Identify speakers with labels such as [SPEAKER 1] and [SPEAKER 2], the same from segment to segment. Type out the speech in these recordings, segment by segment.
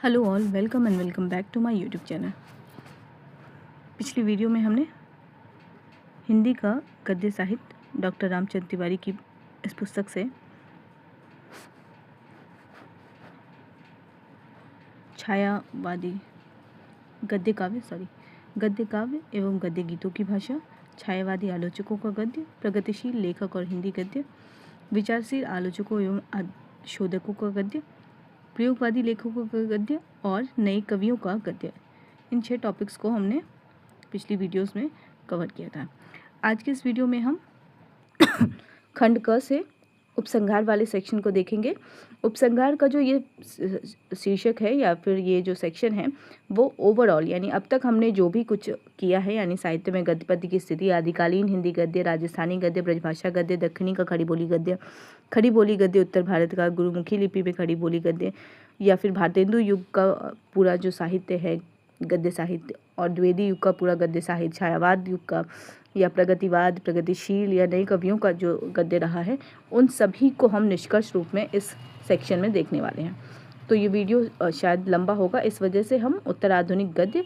[SPEAKER 1] Hello all, welcome and welcome back to my YouTube channel. पिछली video में हमने हिंदी का गद्य साहित्य डॉक्टर रामचंद्र तिवारी की इस पुस्तक से छायावादी गद्य काव्य एवं गद्य गीतों की भाषा, छायावादी आलोचकों का गद्य, प्रगतिशील लेखक और हिंदी गद्य, विचारशील आलोचकों एवं शोधकों का गद्य, प्रयोगवादी लेखकों का गद्य और नए कवियों का गद्य, इन 6 टॉपिक्स को हमने पिछली वीडियोस में कवर किया था। आज के इस वीडियो में हम खंड क से उपसंहार वाले सेक्शन को देखेंगे। उपसंहार का जो ये शीर्षक है या फिर ये जो सेक्शन है वो ओवरऑल यानी अब तक हमने जो भी कुछ किया है यानी साहित्य में गद्य पद्य की स्थिति, आदिकालीन हिंदी गद्य, राजस्थानी गद्य, ब्रजभाषा गद्य, दक्षिणी का खड़ी बोली गद्य, उत्तर भारत का गुरुमुखी लिपि में खड़ी बोली गद्य, या फिर भारतेंदु युग का पूरा जो साहित्य है गद्य साहित्य, और द्विवेदी युग का पूरा गद्य साहित्य, छायावाद युग का या प्रगतिवाद, प्रगतिशील या नए कवियों का जो गद्य रहा है, उन सभी को हम निष्कर्ष रूप में इस सेक्शन में देखने वाले हैं। तो ये वीडियो शायद लंबा होगा, इस वजह से हम उत्तराधुनिक गद्य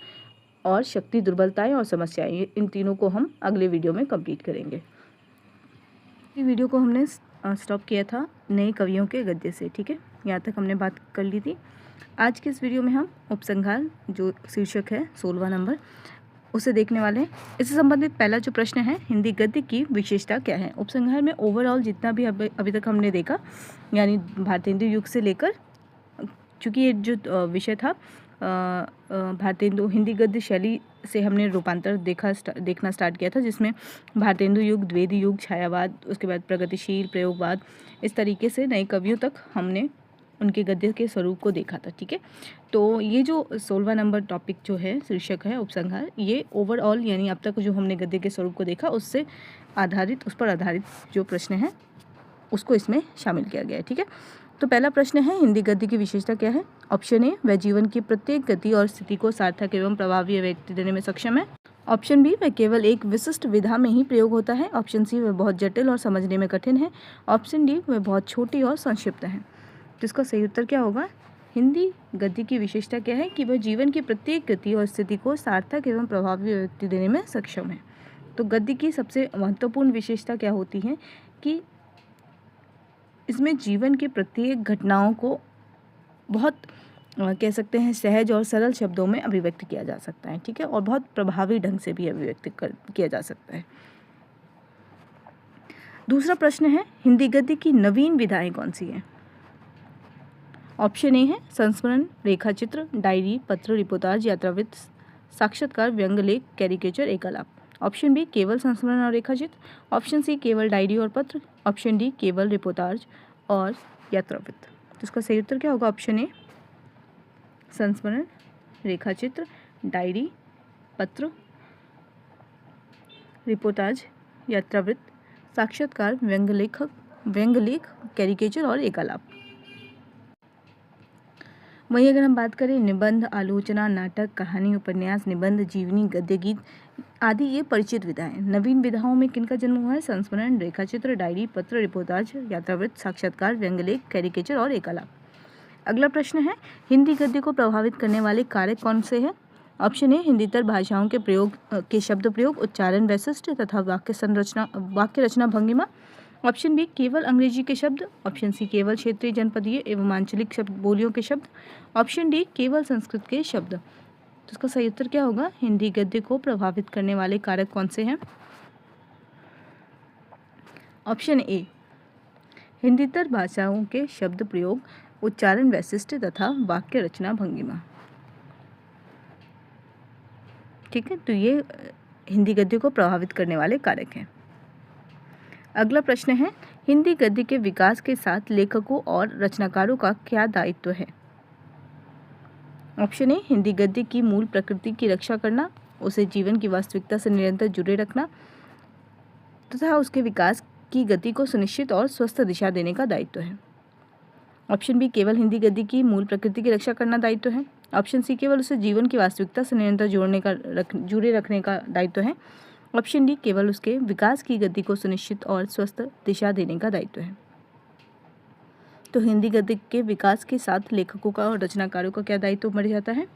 [SPEAKER 1] और शक्ति दुर्बलताएं और समस्याएं, इन तीनों को हम अगले वीडियो में कंप्लीट करेंगे। इस वीडियो को हमने स्टॉप किया था नए कवियों के गद्य से, ठीक है, यहाँ तक हमने बात कर ली थी। आज के इस वीडियो में हम उपसंहार जो शीर्षक है 16वां नंबर उसे देखने वाले हैं। इससे संबंधित पहला जो प्रश्न है, हिंदी गद्य की विशेषता क्या है। उपसंहार में ओवरऑल जितना भी अभी तक हमने देखा यानी भारतेंदु युग से लेकर, चूँकि ये जो विषय था भारतेंदु हिंदी गद्य शैली से हमने रूपांतर देखना स्टार्ट किया था, जिसमें भारतेंदु युग, द्विवेदी युग, छायावाद, उसके बाद प्रगतिशील, प्रयोगवाद, इस तरीके से नए कवियों तक हमने उनके गद्य के स्वरूप को देखा था, ठीक है। तो ये जो 16वां नंबर टॉपिक जो है शीर्षक है उपसंहार, ये ओवरऑल यानी अब तक जो हमने गद्य के स्वरूप को देखा उस पर आधारित जो प्रश्न है उसको इसमें शामिल किया गया है, ठीक है। तो पहला प्रश्न है, हिंदी गद्य की विशेषता क्या है। ऑप्शन ए, वह जीवन की प्रत्येक गति और स्थिति को सार्थक एवं प्रभावी अभिव्यक्ति देने में सक्षम है। ऑप्शन बी, वह केवल एक विशिष्ट विधा में ही प्रयोग होता है। ऑप्शन सी, वह बहुत जटिल और समझने में कठिन है। ऑप्शन डी, वह बहुत छोटी और संक्षिप्त है। तो इसका सही उत्तर क्या होगा। हिंदी गद्य की विशेषता क्या है कि वह जीवन की प्रत्येक गति और स्थिति को सार्थक एवं प्रभावी अभिव्यक्ति देने में सक्षम है। तो गद्य की सबसे महत्वपूर्ण विशेषता क्या होती है कि इसमें जीवन के प्रत्येक घटनाओं को बहुत कह सकते हैं सहज और सरल शब्दों में अभिव्यक्त किया जा सकता है, ठीक है, और बहुत प्रभावी ढंग से भी अभिव्यक्त किया जा सकता है। दूसरा प्रश्न है, हिंदी गद्य की नवीन विधाएं कौन सी हैं। ऑप्शन ए है संस्मरण, रेखाचित्र, डायरी, पत्र, रिपोर्टाज, यात्रावृत्त, साक्षात्कार, व्यंग लेख, कैरिकेचर, एकालाप। ऑप्शन बी, केवल संस्मरण और रेखाचित्र। ऑप्शन सी, केवल डायरी और पत्र। ऑप्शन डी, केवल रिपोर्टाज और यात्रावृत्त। तो इसका सही उत्तर क्या होगा। ऑप्शन ए, संस्मरण, रेखाचित्र, डायरी, पत्र, रिपोर्टाज, यात्रावृत्त, साक्षात्कार, व्यंग लेख, कैरिकेचर और एकालाप। वहीं अगर हम बात करें निबंध, आलोचना, नाटक, कहानी, उपन्यास, निबंध, जीवनी, गद्य, गीत आदि, ये परिचित विधाएं। नवीन विधाओं में किनका जन्म हुआ है। संस्मरण, रेखाचित्र, डायरी, पत्र, रिपोर्टाज, यात्रावृत्त, साक्षात्कार, व्यंग्यलेख, कैरिकेचर और एकालाप। अगला प्रश्न है, हिंदी गद्य को प्रभावित करने वाले कारक कौन से हैं। ऑप्शन ए, हिंदीतर भाषाओं के प्रयोग के शब्द प्रयोग, उच्चारण वैशिष्ट्य तथा वाक्य रचना भंगिमा। ऑप्शन बी, केवल अंग्रेजी के शब्द। ऑप्शन सी, केवल क्षेत्रीय, जनपदीय एवं आंचलिक शब्द बोलियों के शब्द। ऑप्शन डी, केवल संस्कृत के शब्द। तो इसका सही उत्तर क्या होगा। हिंदी गद्य को प्रभावित करने वाले कारक कौन से हैं। ऑप्शन ए, हिंदीतर भाषाओं के शब्द प्रयोग, उच्चारण वैशिष्ट्य तथा वाक्य रचना भंगिमा, ठीक है। तो ये हिंदी गद्य को प्रभावित करने वाले कारक हैं। अगला प्रश्न है, हिंदी गद्य के विकास के साथ लेखकों और रचनाकारों का क्या दायित्व है। ऑप्शन ए, हिंदी गद्य की मूल प्रकृति की रक्षा करना, उसे जीवन की वास्तविकता से निरंतर जुड़े रखना तथा उसके विकास की गति को सुनिश्चित और स्वस्थ दिशा देने का दायित्व है। ऑप्शन बी, केवल हिंदी गद्य की मूल प्रकृति की रक्षा करना दायित्व है। ऑप्शन सी, केवल उसे जीवन की वास्तविकता से निरंतर जुड़े रखने का दायित्व है। ऑप्शन डी, केवल उसके विकास की गति को सुनिश्चित और स्वस्थ दिशा देने का दायित्व है। तो हिंदी गद्य के विकास के साथ लेखकों का और रचनाकारों का क्या दायित्व बढ़ जाता है?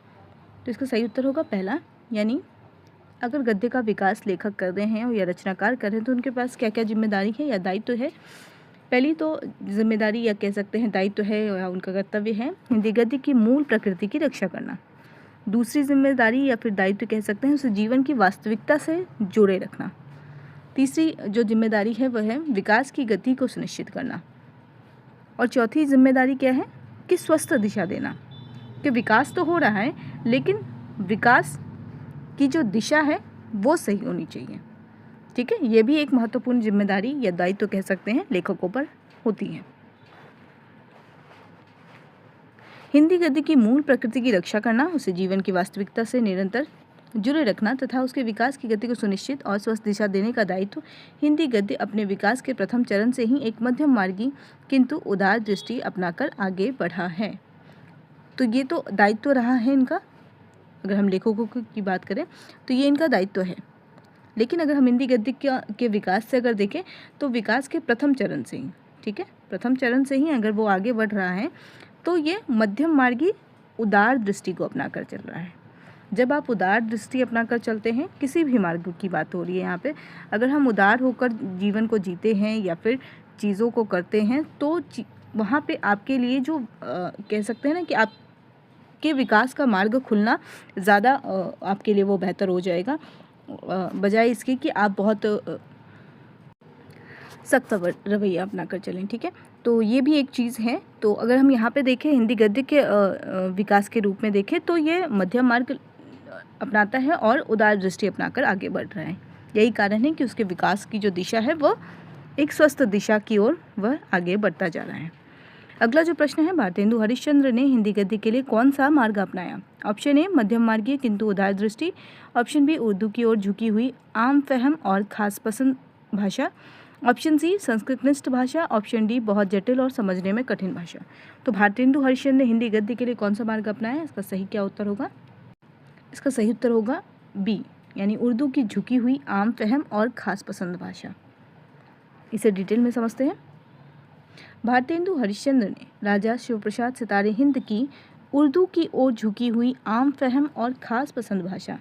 [SPEAKER 1] तो इसका सही उत्तर होगा पहला, यानी अगर गद्य का विकास लेखक कर रहे हैं या रचनाकार कर रहे हैं तो उनके पास क्या क्या जिम्मेदारी है या दायित्व है। पहली तो जिम्मेदारी या कह सकते हैं दायित्व है या उनका कर्तव्य है हिंदी गद्य की मूल प्रकृति की रक्षा करना। दूसरी जिम्मेदारी या फिर दायित्व कह सकते हैं उसे जीवन की वास्तविकता से जोड़े रखना। तीसरी जो जिम्मेदारी है वह है विकास की गति को सुनिश्चित करना। और चौथी जिम्मेदारी क्या है कि स्वस्थ दिशा देना, कि विकास तो हो रहा है लेकिन विकास की जो दिशा है वो सही होनी चाहिए। ठीक है, ये भी एक महत्वपूर्ण जिम्मेदारी या दायित्व कह सकते हैं लेखकों पर होती है। हिंदी गद्य की मूल प्रकृति की रक्षा करना, उसे जीवन की वास्तविकता से निरंतर जुड़े रखना तथा उसके विकास की गति को सुनिश्चित और स्वस्थ दिशा देने का दायित्व हिंदी गद्य अपने विकास के प्रथम चरण से ही एक मध्यम मार्गी किंतु उदार दृष्टि अपनाकर आगे बढ़ा है। तो ये तो दायित्व रहा है इनका, अगर हम लेखकों की बात करें तो ये इनका दायित्व है। लेकिन अगर हम हिंदी गद्य के विकास से अगर देखें तो विकास के प्रथम चरण से ही, ठीक है, प्रथम चरण से ही अगर वो आगे बढ़ रहा है तो ये मध्यम मार्गी उदार दृष्टि को अपनाकर चल रहा है। जब आप उदार दृष्टि अपनाकर चलते हैं, किसी भी मार्ग की बात हो रही है यहाँ पे, अगर हम उदार होकर जीवन को जीते हैं या फिर चीज़ों को करते हैं तो वहाँ पे आपके लिए जो कह सकते हैं ना कि आपके विकास का मार्ग खुलना ज़्यादा आपके लिए वो बेहतर हो जाएगा, बजाय इसके कि आप बहुत सख्त रवैया अपना कर चलें। ठीक है, तो ये भी एक चीज़ है। तो अगर हम यहाँ पे देखें हिंदी गद्य के विकास के रूप में देखें तो ये मध्यम मार्ग अपनाता है और उदार दृष्टि अपनाकर आगे बढ़ रहा है। यही कारण है कि उसके विकास की जो दिशा है वह एक स्वस्थ दिशा की ओर वह आगे बढ़ता जा रहा है। अगला जो प्रश्न है, भारतेंदु हरिश्चंद्र ने हिंदी गद्य के लिए कौन सा मार्ग अपनाया? ऑप्शन ए मध्यम मार्गीय किंतु उदार दृष्टि, ऑप्शन बी उर्दू की ओर झुकी हुई आम फहम और खास पसंद भाषा, ऑप्शन सी संस्कृतनिष्ठ भाषा, ऑप्शन डी बहुत जटिल और समझने में कठिन भाषा। तो भारतेंदु हरिश्चंद्र ने हिंदी गद्य के लिए कौन सा मार्ग अपनाया? इसका सही क्या उत्तर होगा? इसका सही उत्तर होगा बी, यानी उर्दू की झुकी हुई आम फहम और खास पसंद भाषा। इसे डिटेल में समझते हैं। भारतेंदु हरिश्चंद्र ने राजा शिवप्रसाद सितारे हिंद की उर्दू की ओर झुकी हुई आम फहम और खास पसंद भाषा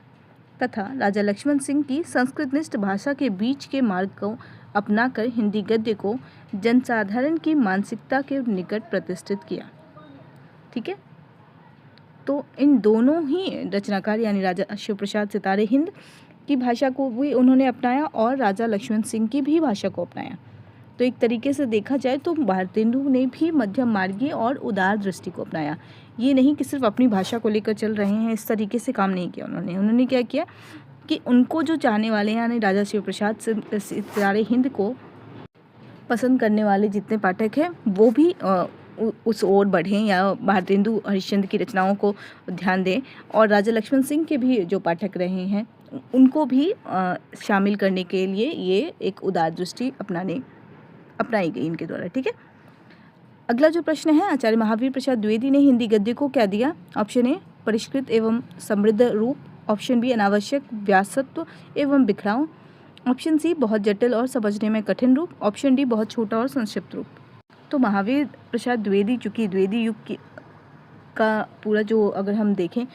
[SPEAKER 1] तथा राजा लक्ष्मण सिंह की संस्कृतनिष्ठ भाषा के बीच के मार्ग को अपनाकर हिंदी गद्य को जनसाधारण की मानसिकता के निकट प्रतिष्ठित किया। ठीक है, तो इन दोनों ही रचनाकार यानी राजा शिवप्रसाद सितारे हिंद की भाषा को भी उन्होंने अपनाया और राजा लक्ष्मण सिंह की भी भाषा को अपनाया। तो एक तरीके से देखा जाए तो भारतेंदु ने भी मध्यम मार्गीय और उदार दृष्टि को अपनाया। ये नहीं कि सिर्फ अपनी भाषा को लेकर चल रहे हैं, इस तरीके से काम नहीं किया उन्होंने क्या किया कि उनको जो चाहने वाले हैं यानी राजा शिवप्रसाद सितारे हिंद को पसंद करने वाले जितने पाठक हैं वो भी उस ओर बढ़ें या भारतेंदु हरिश्चंद्र की रचनाओं को ध्यान दें, और राजा लक्ष्मण सिंह के भी जो पाठक रहे हैं उनको भी शामिल करने के लिए ये एक उदार दृष्टि अपनाई गई इनके द्वारा। ठीक है, अगला जो प्रश्न है, आचार्य महावीर प्रसाद द्विवेदी ने हिंदी गद्य को क्या दिया? ऑप्शन ए परिष्कृत एवं समृद्ध रूप, ऑप्शन बी अनावश्यक व्यासत्व एवं बिखराव, ऑप्शन सी बहुत जटिल और समझने में कठिन रूप, ऑप्शन डी बहुत छोटा और संक्षिप्त रूप। तो महावीर प्रसाद द्विवेदी, चूँकि द्विवेदी युग का पूरा जो अगर हम देखें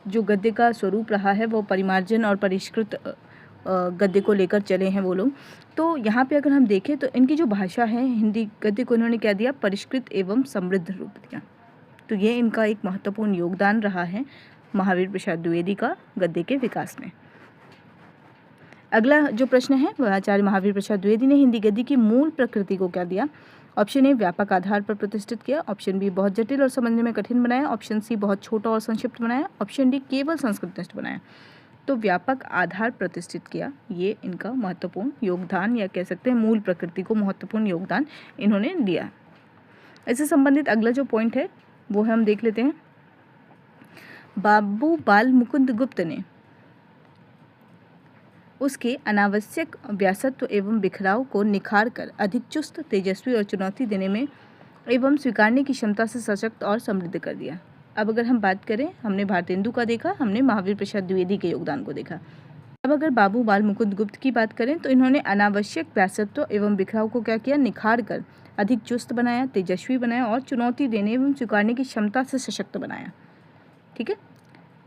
[SPEAKER 1] जो गद्य का स्वरूप रहा है वो परिमार्जन और परिष्कृत गद्य को लेकर चले हैं वो लोग। तो यहाँ पे अगर हम देखें तो इनकी जो भाषा है हिंदी गद्य को इन्होंने क्या दिया? परिष्कृत एवं समृद्ध रूप दिया। तो ये इनका एक महत्वपूर्ण योगदान रहा है महावीर प्रसाद द्विवेदी का गद्य के विकास में। अगला जो प्रश्न है वह आचार्य महावीर प्रसाद द्विवेदी ने हिंदी गद्य की मूल प्रकृति को क्या दिया? ऑप्शन ए व्यापक आधार पर प्रतिष्ठित किया, ऑप्शन बी बहुत जटिल और समझने में कठिन बनाया, ऑप्शन सी बहुत छोटा और संक्षिप्त बनाया, ऑप्शन डी केवल संस्कृतनिष्ठ बनाया। तो व्यापक आधार प्रतिष्ठित किया, ये इनका महत्वपूर्ण योगदान या कह सकते हैं मूल प्रकृति को महत्वपूर्ण योगदान इन्होंने दिया। इससे संबंधित अगला जो पॉइंट है वो हम देख लेते हैं। बाबू बाल मुकुंद गुप्त ने उसके अनावश्यक व्यासत्व एवं बिखराव को निखार कर अधिक चुस्त, तेजस्वी और चुनौती देने में एवं स्वीकारने की क्षमता से सशक्त और समृद्ध कर दिया। अब अगर हम बात करें, हमने भारतेंदु का देखा, हमने महावीर प्रसाद द्विवेदी के योगदान को देखा। अब अगर बाबू बाल मुकुंद गुप्त की बात करें तो इन्होंने अनावश्यक व्यासत्व एवं बिखराव को क्या किया, निखार कर अधिक चुस्त बनाया, तेजस्वी बनाया और चुनौती देने एवं स्वीकारने की क्षमता से सशक्त बनाया। ठीक है,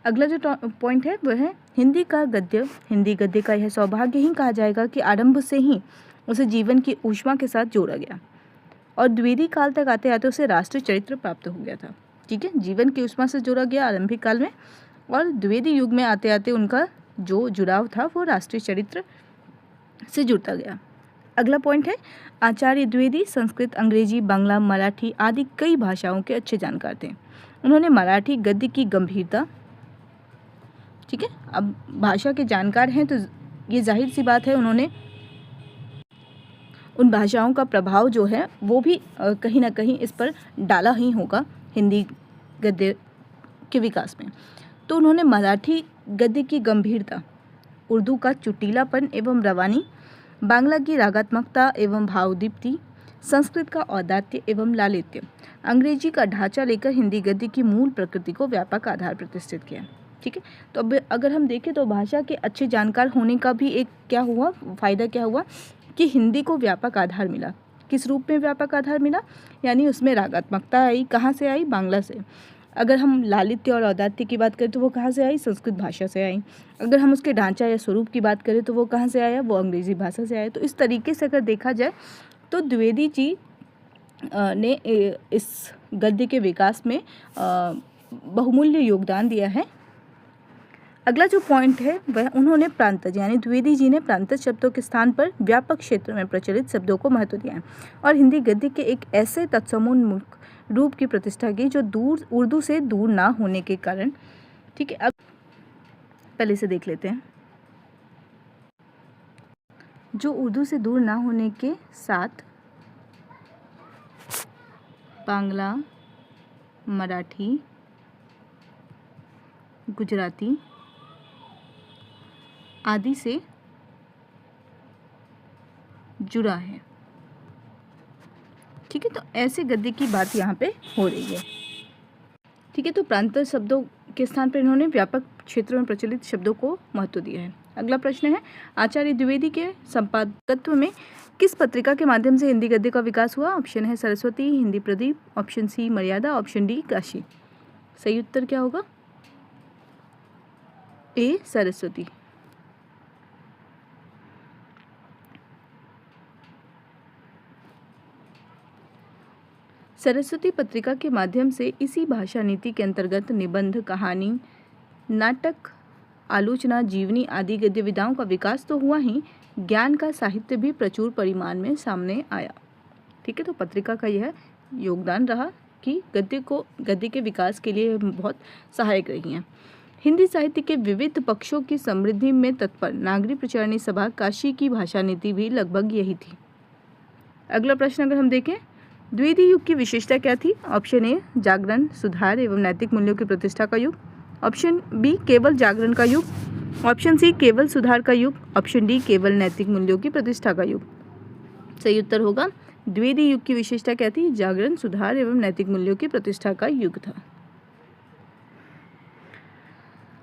[SPEAKER 1] अगला जो पॉइंट है वह है हिंदी गद्य का यह सौभाग्य ही कहा जाएगा कि आरंभ से ही उसे जीवन की ऊष्मा के साथ जोड़ा गया और द्विवेदी काल तक आते आते उसे राष्ट्रीय चरित्र प्राप्त हो गया था। ठीक है, जीवन की ऊष्मा से जोड़ा गया आरंभिक काल में और द्विवेदी युग में आते आते उनका जो जुड़ाव था वो राष्ट्रीय चरित्र से जुड़ता गया। अगला पॉइंट है आचार्य द्विवेदी संस्कृत, अंग्रेजी, बांग्ला, मराठी आदि कई भाषाओं के अच्छे जानकार थे। उन्होंने मराठी गद्य की गंभीरता, ठीक है, अब भाषा के जानकार हैं तो ये जाहिर सी बात है उन्होंने उन भाषाओं का प्रभाव जो है वो भी कहीं ना कहीं इस पर डाला ही होगा हिंदी गद्य के विकास में। तो उन्होंने मराठी गद्य की गंभीरता, उर्दू का चुटीलापन एवं रवानी, बांग्ला की रागात्मकता एवं भावदीप्ति, संस्कृत का औदात्य एवं लालित्य, अंग्रेजी का ढांचा लेकर हिंदी गद्य की मूल प्रकृति को व्यापक आधार प्रतिष्ठित किया। ठीक है, तो अब अगर हम देखें तो भाषा के अच्छे जानकार होने का भी एक क्या हुआ फायदा, क्या हुआ कि हिंदी को व्यापक आधार मिला। किस रूप में व्यापक आधार मिला, यानी उसमें रागात्मकता आई, कहाँ से आई, बांग्ला से। अगर हम लालित्य और औदात्य की बात करें तो वो कहाँ से आई, संस्कृत भाषा से आई। अगर हम उसके ढांचा या स्वरूप की बात करें तो वो कहाँ से आया, वो अंग्रेजी भाषा से आया। तो इस तरीके से अगर देखा जाए तो द्विवेदी जी ने इस गद्य के विकास में बहुमूल्य योगदान दिया है। अगला जो पॉइंट है वह उन्होंने प्रांतज यानी द्विवेदी जी ने प्रांतज शब्दों के स्थान पर व्यापक क्षेत्र में प्रचलित शब्दों को महत्व दिया है और हिंदी गद्य के एक ऐसे तत्समोन्मुख रूप की प्रतिष्ठा की जो उर्दू से दूर ना होने के कारण। ठीक है, अब पहले से देख लेते हैं। जो उर्दू से दूर ना होने के साथ बांग्ला, मराठी, गुजराती आदि से जुड़ा है। ठीक है, तो ऐसे गद्य की बात यहाँ पे हो रही है। ठीक है, तो प्रांतीय शब्दों के स्थान पर इन्होंने व्यापक क्षेत्रों में प्रचलित शब्दों को महत्व दिया है। अगला प्रश्न है आचार्य द्विवेदी के संपादकत्व में किस पत्रिका के माध्यम से हिंदी गद्य का विकास हुआ। ऑप्शन है सरस्वती, हिंदी प्रदीप, ऑप्शन सी मर्यादा, ऑप्शन डी काशी। सही उत्तर क्या होगा, ए सरस्वती। सरस्वती पत्रिका के माध्यम से इसी भाषा नीति के अंतर्गत निबंध, कहानी, नाटक, आलोचना, जीवनी आदि गद्य विधाओं का विकास तो हुआ ही, ज्ञान का साहित्य भी प्रचुर परिमाण में सामने आया। ठीक है, तो पत्रिका का यह योगदान रहा कि गद्य के विकास के लिए बहुत सहायक रही हैं। हिंदी साहित्य के विविध पक्षों की समृद्धि में तत्पर नागरी प्रचारणी सभा काशी की भाषा नीति भी लगभग यही थी। अगला प्रश्न अगर हम देखें, द्विवेदी युग की विशेषता क्या थी। ऑप्शन ए जागरण, सुधार एवं नैतिक मूल्यों की प्रतिष्ठा का युग, ऑप्शन बी केवल जागरण का युग, ऑप्शन सी केवल सुधार का युग, ऑप्शन डी केवल नैतिक मूल्यों की प्रतिष्ठा का युग। सही उत्तर होगा द्विवेदी युग की विशेषता क्या थी, जागरण, सुधार एवं नैतिक मूल्यों की प्रतिष्ठा का युग था।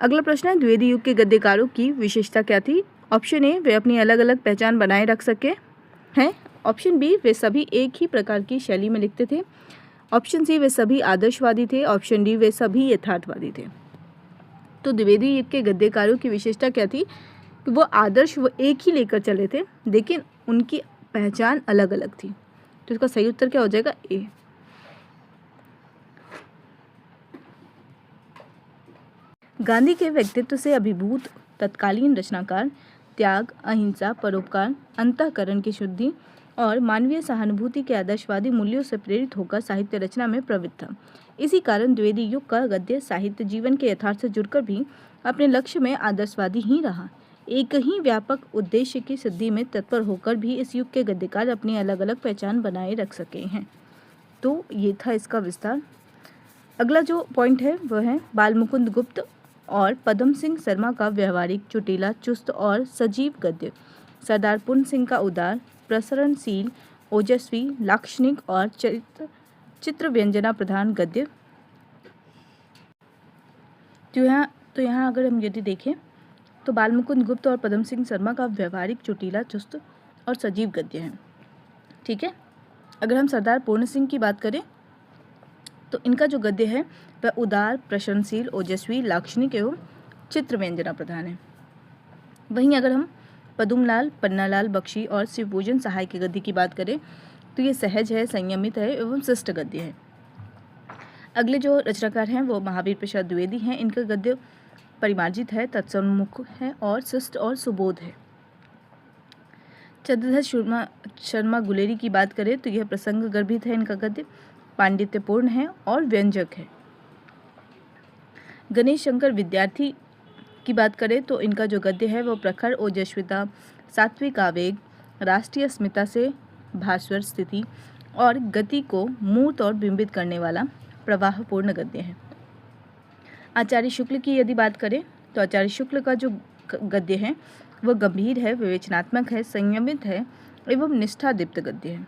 [SPEAKER 1] अगला प्रश्न है द्विवेदी युग के गद्यकारों की विशेषता क्या थी। ऑप्शन ए वे अपनी अलग अलग पहचान बनाए रख सके हैं, ऑप्शन बी वे सभी एक ही प्रकार की शैली में लिखते थे, ऑप्शन सी वे सभी आदर्शवादी थे, ऑप्शन डी वे सभी यथार्थवादी थे। तो द्विवेदी युग के गद्यकारों की विशेषता क्या थी कि वो आदर्श वो एक ही लेकर चले थे लेकिन उनकी पहचान अलग अलग थी। तो इसका सही उत्तर क्या हो जाएगा, ए। गांधी के व्यक्तित्व से अभिभूत तत्कालीन रचनाकार त्याग, अहिंसा, परोपकार, अंतःकरण की शुद्धि और मानवीय सहानुभूति के आदर्शवादी मूल्यों से प्रेरित होकर साहित्य रचना में प्रवृत्त था। इसी कारण द्विवेदी युग का गद्य साहित्य जीवन के यथार्थ से जुड़कर भी अपने लक्ष्य में आदर्शवादी ही रहा। एक ही व्यापक उद्देश्य की सिद्धि में तत्पर होकर भी इस युग के गद्यकार अपनी अलग अलग पहचान बनाए रख सके हैं। तो ये था इसका विस्तार। अगला जो पॉइंट है वह है बाल मुकुंद गुप्त और पदम सिंह शर्मा का व्यवहारिक, चुटीला, चुस्त और सजीव गद्य, सरदार पूर्ण सिंह का उदार, प्रसरणशील, ओजस्वी, लाक्षणिक और चित्र व्यंजना प्रधान गद्य। तो यहाँ अगर हम यदि देखें तो बालमुकुंद गुप्त और पदम सिंह शर्मा का व्यवहारिक, चुटीला, चुस्त और सजीव गद्य है। ठीक है। अगर हम सरदार पूर्ण सिंह की बात करें तो इनका जो गद्य है वह उदार, प्रशंसशील, ओजस्वी, लाक्षणिक एवं चित्र व्यंजना प्रधान है। वहीं अगर हम पदुमलाल, पन्नालाल बख्शी और शिवपूजन सहाय के गद्य की बात करें तो ये सहज है, संयमित है एवं शिष्ट गद्य है। अगले जो रचनाकार हैं वो महावीर प्रसाद द्विवेदी हैं। इनका गद्य परिमार्जित है, तत्सन्मुख है और शिष्ट और सुबोध है। चंद्रधर शर्मा गुलेरी की बात करें तो यह प्रसंग गर्भित है, इनका गद्य पांडित्यपूर्ण है और व्यंजक है। गणेश शंकर विद्यार्थी की बात करें तो इनका जो गद्य है वो प्रखर, ओजस्विता, सात्विक आवेग, राष्ट्रीय अस्मिता से भास्वर स्थिति और गति को मूर्त और बिंबित करने वाला प्रवाहपूर्ण गद्य है। आचार्य शुक्ल की यदि बात करें तो आचार्य शुक्ल का जो गद्य है वह गंभीर है, विवेचनात्मक है, संयमित है एवं निष्ठादीप्त गद्य है।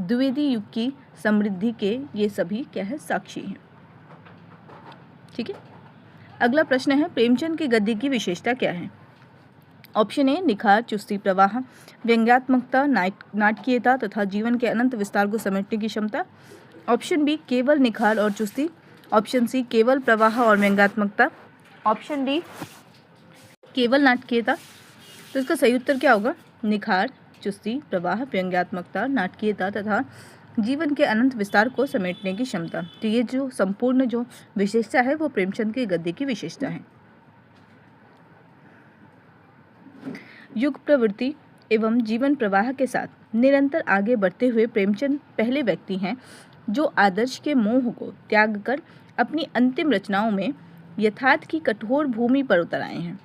[SPEAKER 1] द्विवेदी युग की समृद्धि के ये सभी क्या है, साक्षी हैं। ठीक है। अगला प्रश्न है प्रेमचंद के गद्य की विशेषता क्या है? ऑप्शन ए निखार, चुस्ती, प्रवाह, व्यंग्यात्मकता, नाटकीयता तथा जीवन के अनंत विस्तार को समेटने की क्षमता। ऑप्शन बी केवल निखार और चुस्ती। ऑप्शन सी केवल प्रवाह और व्यंग्यात्मकता। ऑप्शन डी केवल नाटकीयता। तो इसका सही उत्तर क्या होगा? निखार, चुस्ती, प्रवाह, व्यंग्यात्मकता, नाटकीयता तथा जीवन के अनंत विस्तार को समेटने की क्षमता। तो ये जो संपूर्ण जो विशेषता है वो प्रेमचंद के गद्य की विशेषता है। युग प्रवृत्ति एवं जीवन प्रवाह के साथ निरंतर आगे बढ़ते हुए प्रेमचंद पहले व्यक्ति हैं जो आदर्श के मोह को त्याग कर अपनी अंतिम रचनाओं में यथार्थ की कठोर भूमि पर उतर आए हैं।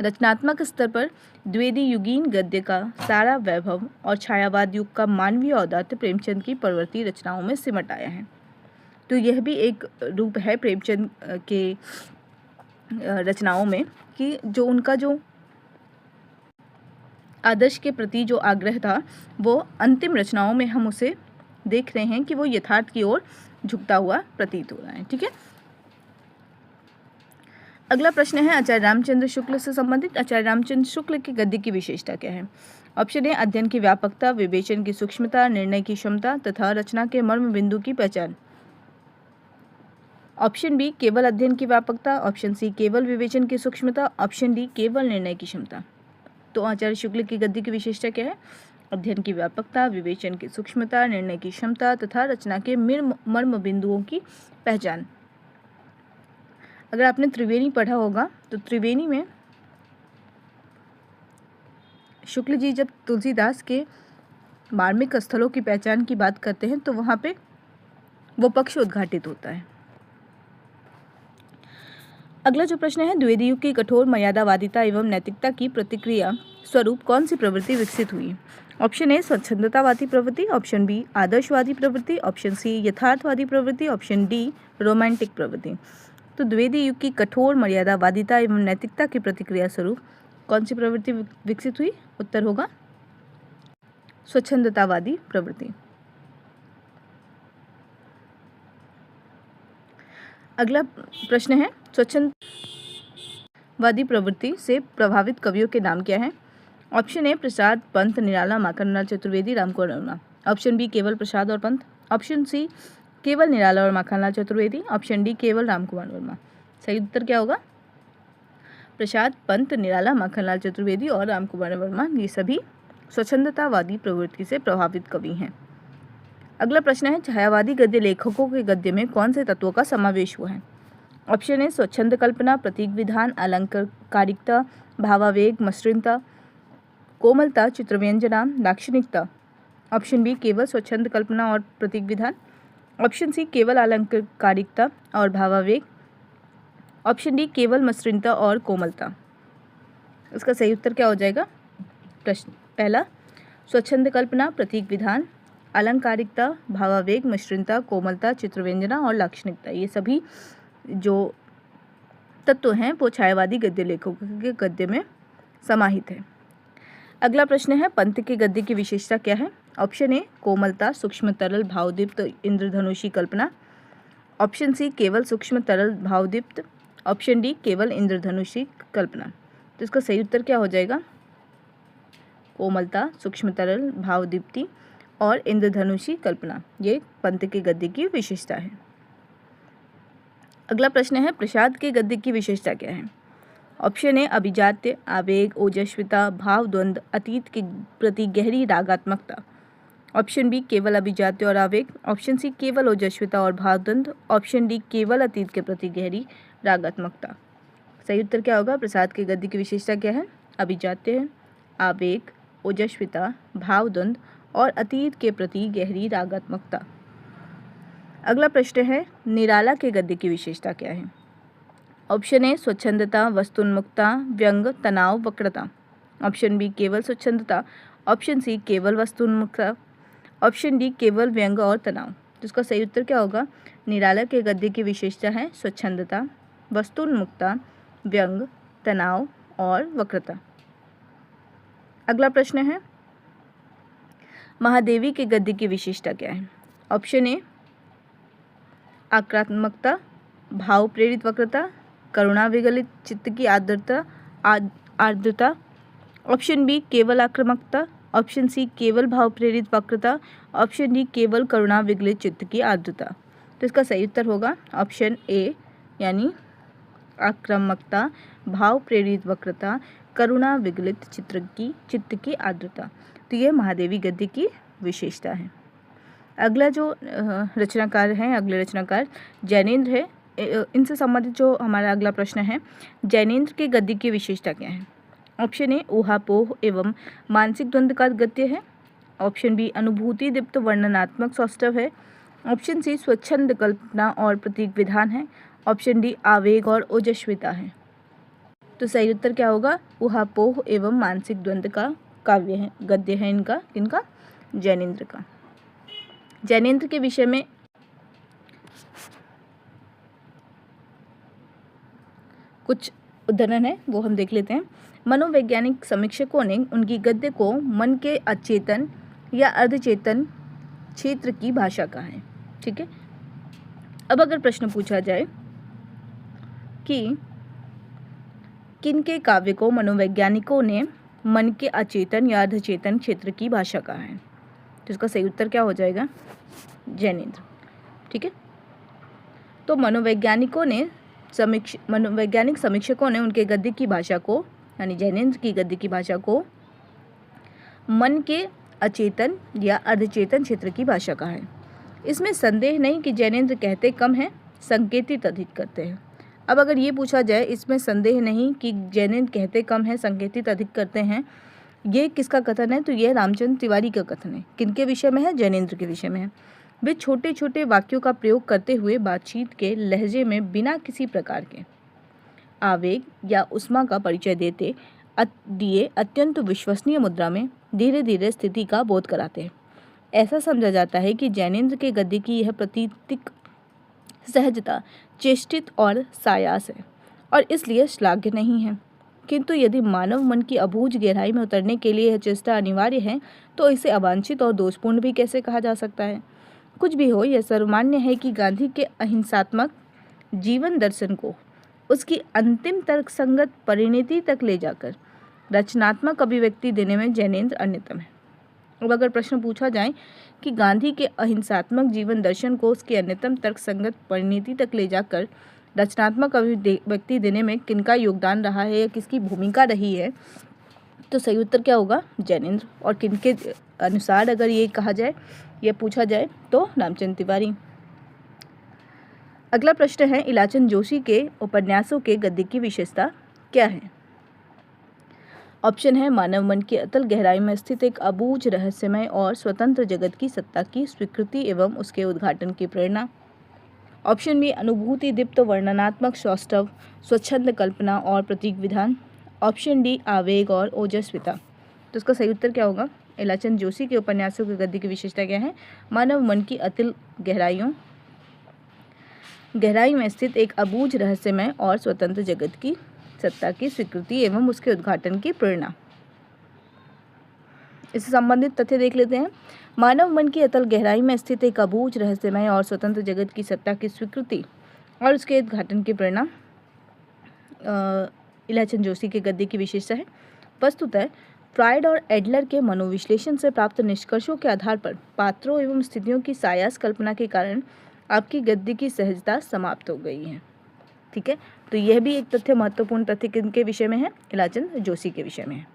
[SPEAKER 1] रचनात्मक स्तर पर द्विवेदी युगीन गद्य का सारा वैभव और छायावाद युग का मानवीय औदात्य प्रेमचंद की परवर्ती रचनाओं में सिमट आया है। तो यह भी एक रूप है प्रेमचंद के रचनाओं में कि जो उनका जो आदर्श के प्रति जो आग्रह था वो अंतिम रचनाओं में हम उसे देख रहे हैं कि वो यथार्थ की ओर झुकता हुआ प्रतीत हो रहा है। ठीक है। अगला प्रश्न है आचार्य रामचंद्र शुक्ल से संबंधित। आचार्य रामचंद्र शुक्ल के गद्य की विशेषता क्या है? ऑप्शन ए अध्ययन की व्यापकता, विवेचन की सूक्ष्मता, निर्णय की क्षमता तथा रचना के मर्म बिंदु की पहचान। ऑप्शन बी केवल अध्ययन की व्यापकता। ऑप्शन सी केवल विवेचन की सूक्ष्मता। ऑप्शन डी केवल निर्णय की क्षमता। तो आचार्य शुक्ल की गद्य की विशेषता क्या है? अध्ययन की व्यापकता, विवेचन की सूक्ष्मता, निर्णय की क्षमता तथा रचना के मर्म बिंदुओं की पहचान। अगर आपने त्रिवेणी पढ़ा होगा तो त्रिवेणी में शुक्ल जी जब तुलसीदास के मार्मिक स्थलों की पहचान की बात करते हैं तो वहाँ पे वो पक्ष उद्घाटित होता है। अगला जो प्रश्न है द्विवेदी युग की कठोर मर्यादावादिता एवं नैतिकता की प्रतिक्रिया स्वरूप कौन सी प्रवृत्ति विकसित हुई? ऑप्शन ए स्वच्छंदतावादी प्रवृत्ति। ऑप्शन बी आदर्शवादी प्रवृत्ति। ऑप्शन सी यथार्थवादी प्रवृत्ति। ऑप्शन डी रोमांटिक प्रवृत्ति। तो द्विवेदी युग की कठोर मर्यादावादिता एवं नैतिकता की प्रतिक्रिया स्वरूप कौन सी प्रवृत्ति विकसित हुई? उत्तर होगा स्वच्छंदतावादी प्रवृत्ति। अगला प्रश्न है स्वच्छंदवादी प्रवृत्ति से प्रभावित कवियों के नाम क्या हैं? Option A Prasad, Pant, Nirala, Makhanlal Chaturvedi, Ramkumar Verma. Option B केवल प्रसाद और पंत। ऑप्शन सी केवल निराला और माखनलाल चतुर्वेदी। ऑप्शन डी केवल रामकुमार वर्मा। सही उत्तर क्या होगा? प्रसाद, पंत, निराला, माखनलाल चतुर्वेदी और रामकुमार वर्मा ये सभी स्वच्छंदतावादी प्रवृत्ति से प्रभावित कवि हैं। अगला प्रश्न है छायावादी गद्य लेखकों के गद्य में कौन से तत्वों का समावेश हुआ है? ऑप्शन ए स्वच्छंद कल्पना, प्रतीक विधान, अलंकारिकता, भावावेग, मसृणता, कोमलता, चित्रव्यंजना, लाक्षणिकता। ऑप्शन बी केवल स्वच्छंद कल्पना और प्रतीक विधान। ऑप्शन सी केवल अलंकारिकता और भावावेग। ऑप्शन डी केवल मसृणता और कोमलता। इसका सही उत्तर क्या हो जाएगा? प्रश्न पहला स्वच्छंद कल्पना, प्रतीक विधान, अलंकारिकता, भावावेग, मसृणता, कोमलता, चित्रव्यंजना और लाक्षणिकता ये सभी जो तत्व हैं वो छायावादी गद्य लेखकों के गद्य में समाहित है। अगला प्रश्न है पंत के गद्य की विशेषता क्या है? ऑप्शन ए कोमलता, सूक्ष्म तरल भावदीप्त इंद्रधनुषी कल्पना। ऑप्शन सी केवल सूक्ष्म तरल भावदीप्त। ऑप्शन डी केवल इंद्रधनुषी कल्पना। तो इसका सही उत्तर क्या हो जाएगा? कोमलता, सूक्ष्म तरल, भावदीप्ति और इंद्रधनुषी कल्पना, ये पंत के गद्य की विशेषता है। अगला प्रश्न है प्रसाद के गद्य की विशेषता क्या है? ऑप्शन ए अभिजात्य, आवेग, ओजस्विता, भाव द्वंद, अतीत के प्रति गहरी रागात्मकता। ऑप्शन बी केवल अभिजात्य और आवेग। ऑप्शन सी केवल ओजस्विता और भाव द्वंद। ऑप्शन डी केवल अतीत के प्रति गहरी रागात्मकता। सही उत्तर क्या होगा? प्रसाद के गद्य की विशेषता क्या है? अभिजात्य है, आवेग, ओजस्विता, भाव द्वंद और अतीत के प्रति गहरी रागात्मकता। अगला प्रश्न है निराला के गद्य की विशेषता क्या है? ऑप्शन ए स्वच्छंदता, वस्तुन्मुखता, व्यंग, तनाव, वक्रता। ऑप्शन बी केवल स्वच्छंदता। ऑप्शन सी केवल वस्तुन्मुखता। ऑप्शन डी केवल व्यंग और तनाव। तो इसका सही उत्तर क्या होगा? निराला के गद्य की विशेषता है स्वच्छंदता, वस्तुन्मुखता, व्यंग, तनाव और वक्रता। अगला प्रश्न है महादेवी के गद्य की विशेषता क्या है? ऑप्शन ए आक्रामकता, भाव प्रेरित वक्रता, करुणा विगलित चित्त की आर्द्रता। ऑप्शन बी केवल आक्रामकता। ऑप्शन सी केवल भाव प्रेरित वक्रता। ऑप्शन डी केवल करुणा विगलित चित्त की आर्द्रता। तो इसका सही उत्तर होगा ऑप्शन ए यानी आक्रामकता, भाव प्रेरित वक्रता, करुणा विगलित चित्त की आर्द्रता। तो ये महादेवी गद्य की विशेषता है। अगला जो रचनाकार हैं, अगले रचनाकार जैनेन्द्र है। इनसे संबंधित जो हमारा अगला प्रश्न है, जैनेन्द्र के गद्य की विशेषता क्या है? ऑप्शन ए ऊहापोह एवं मानसिक द्वंद्व का गद्य है। ऑप्शन बी अनुभूति दीप्त वर्णनात्मक सौष्ठव है। ऑप्शन सी स्वच्छंद कल्पना और प्रतीक विधान है। ऑप्शन डी आवेग और ओजस्विता है। तो सही उत्तर क्या होगा? ऊहापोह एवं मानसिक द्वंद्व का काव्य है, गद्य है इनका, किनका? जैनेन्द्र का। जैनेन्द्र के विषय में कुछ उदाहरण है, वो हम देख लेते हैं। मनोवैज्ञानिक समीक्षकों ने उनकी गद्य को मन के अचेतन या अर्धचेतन क्षेत्र की भाषा कहा है। ठीक है, अब अगर प्रश्न पूछा जाए कि किनके काव्य को मनोवैज्ञानिकों ने मन के अचेतन या अर्धचेतन क्षेत्र की भाषा कहा है, तो इसका सही उत्तर क्या हो जाएगा? जैनेन्द्र। ठीक है, तो मनोवैज्ञानिक समीक्षकों ने उनके गद्य की भाषा को, यानी जैनेन्द्र की गद्य की भाषा को मन के अचेतन या अर्धचेतन क्षेत्र की भाषा कहा है। इसमें संदेह नहीं कि जैनेन्द्र कहते कम हैं, संकेतित अधिक करते हैं। अब अगर ये पूछा जाए, इसमें संदेह नहीं कि जैनेन्द्र कहते कम हैं, संकेतित अधिक करते हैं, ये किसका कथन है? तो ये रामचंद्र तिवारी का कथन है। किनके विषय में है? जैनेन्द्र के विषय में है। वे छोटे छोटे वाक्यों का प्रयोग करते हुए बातचीत के लहजे में बिना किसी प्रकार के आवेग या उष्मा का परिचय दिए अत्यंत विश्वसनीय मुद्रा में धीरे धीरे स्थिति का बोध कराते हैं। ऐसा समझा जाता है कि जैनेन्द्र के गद्य की यह प्रतीतिक सहजता चेष्टित और सायास है और इसलिए श्लाघ्य नहीं है। किंतु यदि मानव मन की अबूझ गहराई में उतरने के लिए यह चेष्टा अनिवार्य है, तो इसे अवांछित और दोषपूर्ण भी कैसे कहा जा सकता है? कुछ भी हो, यह सर्वमान्य है कि गांधी के अहिंसात्मक जीवन दर्शन को उसकी अंतिम तर्कसंगत परिणति तक ले जाकर रचनात्मक अभिव्यक्ति देने में जैनेन्द्र अन्यतम है। अब अगर प्रश्न पूछा जाए कि गांधी के अहिंसात्मक जीवन दर्शन को उसकी अन्यतम तर्कसंगत परिणति तक ले जाकर रचनात्मक अभिव्यक्ति देने में किनका योगदान रहा है या किसकी भूमिका रही है, तो सही उत्तर क्या होगा? जैनेन्द्र। और किनके अनुसार अगर ये कहा जाए, ये पूछा जाए, तो रामचंद्र तिवारी। अगला प्रश्न है इलाचन जोशी के उपन्यासों के गद्य की विशेषता क्या है? ऑप्शन है मानव मन की अतल गहराई में स्थित एक अबूझ रहस्यमय और स्वतंत्र जगत की सत्ता की स्वीकृति एवं उसके उद्घाटन की प्रेरणा। ऑप्शन बी अनुभूति दीप्त वर्णनात्मक सौष्ठव, स्वच्छंद कल्पना और प्रतीक विधान। ऑप्शन डी आवेग और ओजस्विता। तो इसका सही उत्तर क्या होगा? इलाचन जोशी के उपन्यासों के गद्य की विशेषता क्या है? मानव मन की अतल गहराई में स्थित एक अबूझ रहस्यमय और स्वतंत्र जगत की सत्ता की स्वीकृति एवं उसके उद्घाटन की प्रेरणा। इससे संबंधित तथ्य देख लेते हैं। मानव मन की अतल गहराई में स्थित एक अबूझ रहस्यमय और स्वतंत्र जगत की सत्ता की स्वीकृति और उसके उद्घाटन की प्रेरणा। इलाचंद जोशी के गद्य की विशेषता है। वस्तुतः फ्रायड और एडलर के मनोविश्लेषण से प्राप्त निष्कर्षों के आधार पर पात्रों एवं स्थितियों की सायास कल्पना के कारण आपकी गद्य की सहजता समाप्त हो गई है। ठीक है, तो यह भी एक तथ्य, महत्वपूर्ण तथ्य किनके विषय में है? इलाचंद जोशी के विषय में है।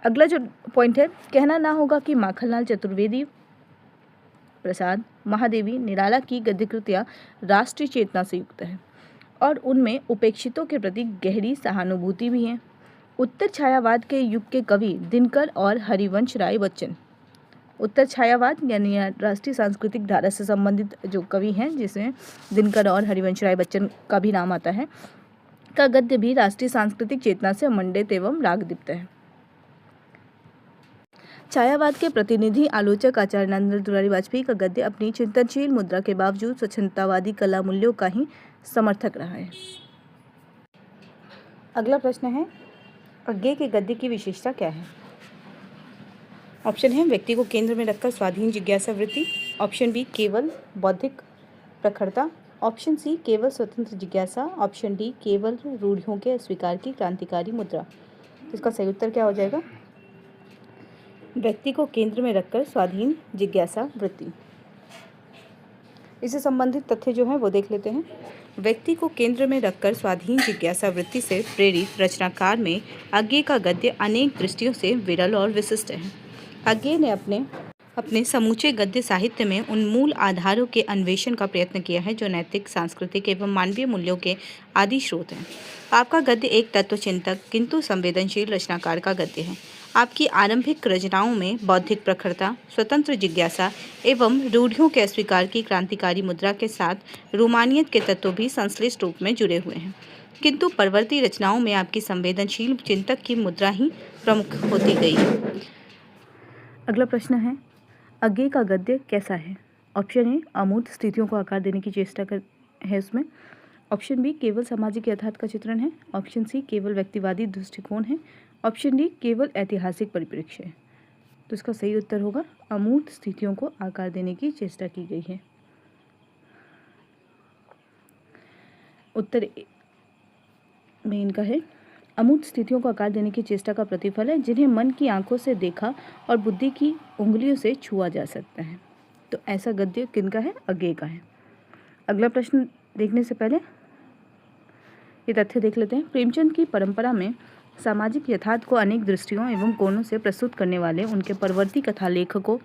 [SPEAKER 1] अगला जो पॉइंट है, कहना ना होगा कि माखनलाल चतुर्वेदी, प्रसाद महादेवी, निराला की गद्य कृतियाँ राष्ट्रीय चेतना से युक्त है और उनमें उपेक्षितों के प्रति गहरी सहानुभूति भी है। उत्तर छायावाद के युग के कवि दिनकर और हरिवंश राय बच्चन, उत्तर छायावाद यानी राष्ट्रीय सांस्कृतिक धारा से संबंधित जो कवि हैं, जिसमें दिनकर और हरिवंश राय बच्चन का भी नाम आता है, का गद्य भी राष्ट्रीय सांस्कृतिक चेतना से मंडित एवं रागदीप्त है। छायावाद के प्रतिनिधि आलोचक आचार्य नरेंद्र दुलारी वाजपेयी का गद्य अपनी चिंतनशील मुद्रा के बावजूद स्वच्छंदतावादी कला मूल्यों का ही समर्थक रहा है। अगला प्रश्न है, अज्ञेय के गद्य की विशेषता क्या है? ऑप्शन है व्यक्ति को केंद्र में रखकर स्वाधीन जिज्ञासा वृत्ति, ऑप्शन बी केवल बौद्धिक प्रखरता, ऑप्शन सी केवल स्वतंत्र जिज्ञासा, ऑप्शन डी केवल रूढ़ियों के अस्वीकार की क्रांतिकारी मुद्रा। इसका सही उत्तर क्या हो जाएगा? व्यक्ति को केंद्र में रखकर स्वाधीन जिज्ञासा वृत्ति। इससे संबंधित तथ्य जो है वो देख लेते हैं। व्यक्ति को केंद्र में रखकर स्वाधीन जिज्ञासा वृत्ति से प्रेरित रचनाकार में अज्ञेय का गद्य अनेक दृष्टियों से विरल और विशिष्ट है। अज्ञेय ने अपने समूचे गद्य साहित्य में उन मूल आधारों के अन्वेषण का प्रयत्न किया है जो नैतिक, सांस्कृतिक एवं मानवीय मूल्यों के आदि स्रोत हैं। आपका गद्य एक तत्वचिंतक किंतु संवेदनशील रचनाकार का गद्य है। आपकी आरंभिक रचनाओं में बौद्धिक प्रखरता, स्वतंत्र जिज्ञासा एवं रूढ़ियों के अस्वीकार की क्रांतिकारी मुद्रा के साथ रोमानियत के तत्व भी संश्लिष्ट रूप में जुड़े हुए हैं, किंतु परवर्ती रचनाओं में आपकी संवेदनशील चिंतक की मुद्रा ही प्रमुख होती गई है। अगला प्रश्न है, अज्ञेय का गद्य कैसा है? ऑप्शन ए अमूर्त स्थितियों को आकार देने की चेष्टा है उसमें, ऑप्शन बी केवल सामाजिक यथार्थ का चित्रण है, ऑप्शन सी केवल व्यक्तिवादी दृष्टिकोण है, ऑप्शन डी केवल ऐतिहासिक परिप्रेक्ष्य है। तो इसका सही उत्तर होगा अमूर्त स्थितियों को आकार देने की चेष्टा की गई है। उत्तर में इनका है, अमूर्त स्थितियों को आकार देने की चेष्टा का प्रतिफल है जिन्हें मन की आंखों से देखा और बुद्धि की उंगलियों से छुआ जा सकता है। तो ऐसा गद्य किनका है? अज्ञेय का है। अगला प्रश्न देखने से पहले ये तथ्य देख लेते हैं। प्रेमचंद की परंपरा में सामाजिक यथार्थ को अनेक दृष्टियों एवं कोणों से प्रस्तुत करने वाले उनके परवर्ती कथा लेखकों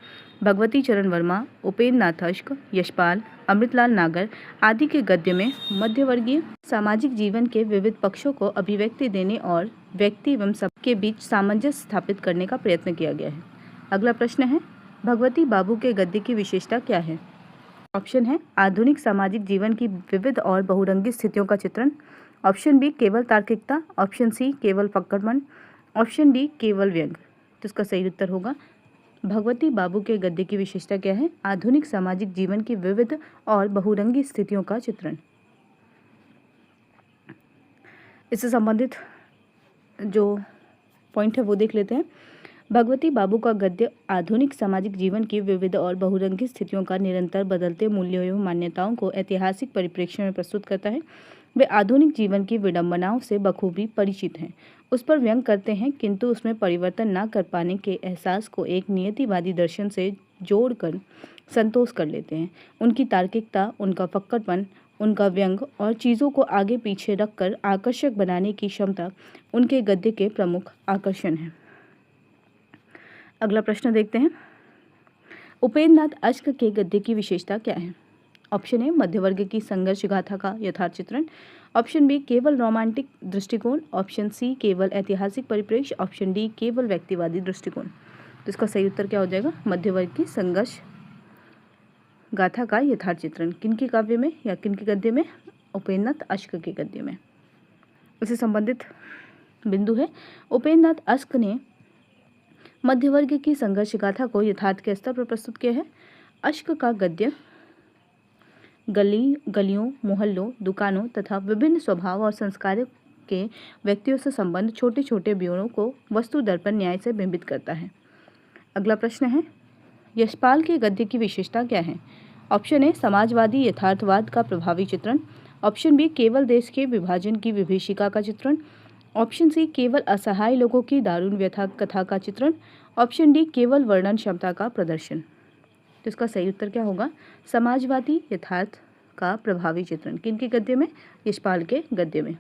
[SPEAKER 1] भगवती चरण वर्मा, उपेंद्र नाथ अश्क, यशपाल, अमृतलाल नागर आदि के गद्य में मध्यवर्गीय सामाजिक जीवन के विविध पक्षों को अभिव्यक्ति देने और व्यक्ति एवं सबके बीच सामंजस्य स्थापित करने का प्रयत्न किया गया है। अगला प्रश्न है, भगवती बाबू के गद्य की विशेषता क्या है? ऑप्शन है आधुनिक सामाजिक जीवन की विविध और बहुरंगी स्थितियों का चित्रण, ऑप्शन बी केवल तार्किकता, ऑप्शन सी केवल फक्कड़पन, ऑप्शन डी केवल व्यंग। तो इसका सही उत्तर होगा भगवती बाबू के गद्य की विशेषता क्या है? आधुनिक सामाजिक जीवन की विविध और बहुरंगी स्थितियों का चित्रण। इससे संबंधित जो पॉइंट है वो देख लेते हैं। भगवती बाबू का गद्य आधुनिक सामाजिक जीवन की विविध और बहुरंगी स्थितियों का निरंतर बदलते मूल्यों एवं मान्यताओं को ऐतिहासिक परिप्रेक्ष्य में प्रस्तुत करता है। वे आधुनिक जीवन की विडंबनाओं से बखूबी परिचित हैं, उस पर व्यंग करते हैं, किंतु उसमें परिवर्तन न कर पाने के एहसास को एक नियतिवादी दर्शन से जोड़कर संतोष कर लेते हैं। उनकी तार्किकता, उनका फक्कड़पन, उनका व्यंग और चीज़ों को आगे पीछे रखकर आकर्षक बनाने की क्षमता उनके गद्य के प्रमुख आकर्षण है। अगला प्रश्न देखते हैं, उपेंद्र नाथ अश्क के गद्य की विशेषता क्या है? ऑप्शन ए मध्यवर्ग की संघर्ष गाथा का यथार्थ चित्रण, ऑप्शन बी केवल रोमांटिक दृष्टिकोण, ऑप्शन सी केवल ऐतिहासिक परिप्रेक्ष्य, ऑप्शन डी केवल व्यक्तिवादी दृष्टिकोण। तो इसका सही उत्तर क्या हो जाएगा? मध्यवर्ग की संघर्ष गाथा का यथार्थ चित्रण। किनके काव्य में या किनके गद्य में? उपेंद्र नाथ अश्क के गद्य में। इससे संबंधित बिंदु है, उपेंद्र नाथ अश्क ने मध्यवर्ग की संघर्ष गाथा को यथार्थ के स्तर पर प्रस्तुत किया है। अश्क का गद्य गलियों, मोहल्लों, दुकानों तथा विभिन्न स्वभाव और संस्कारों के व्यक्तियों से संबंध छोटे छोटे ब्योरों को वस्तु दर्पण न्याय से बिंबित करता है। अगला प्रश्न है, यशपाल के गद्य की विशेषता क्या है? ऑप्शन ए समाजवादी यथार्थवाद का प्रभावी चित्रण, ऑप्शन बी केवल देश के विभाजन की विभीषिका का चित्रण। ऑप्शन सी केवल असहाय लोगों की दारुण व्यथा कथा का चित्रण। ऑप्शन डी केवल वर्णन क्षमता का प्रदर्शन। तो इसका सही उत्तर क्या होगा? समाजवादी यथार्थ का प्रभावी चित्रण। किनके गद्य में? यशपाल के गद्य में।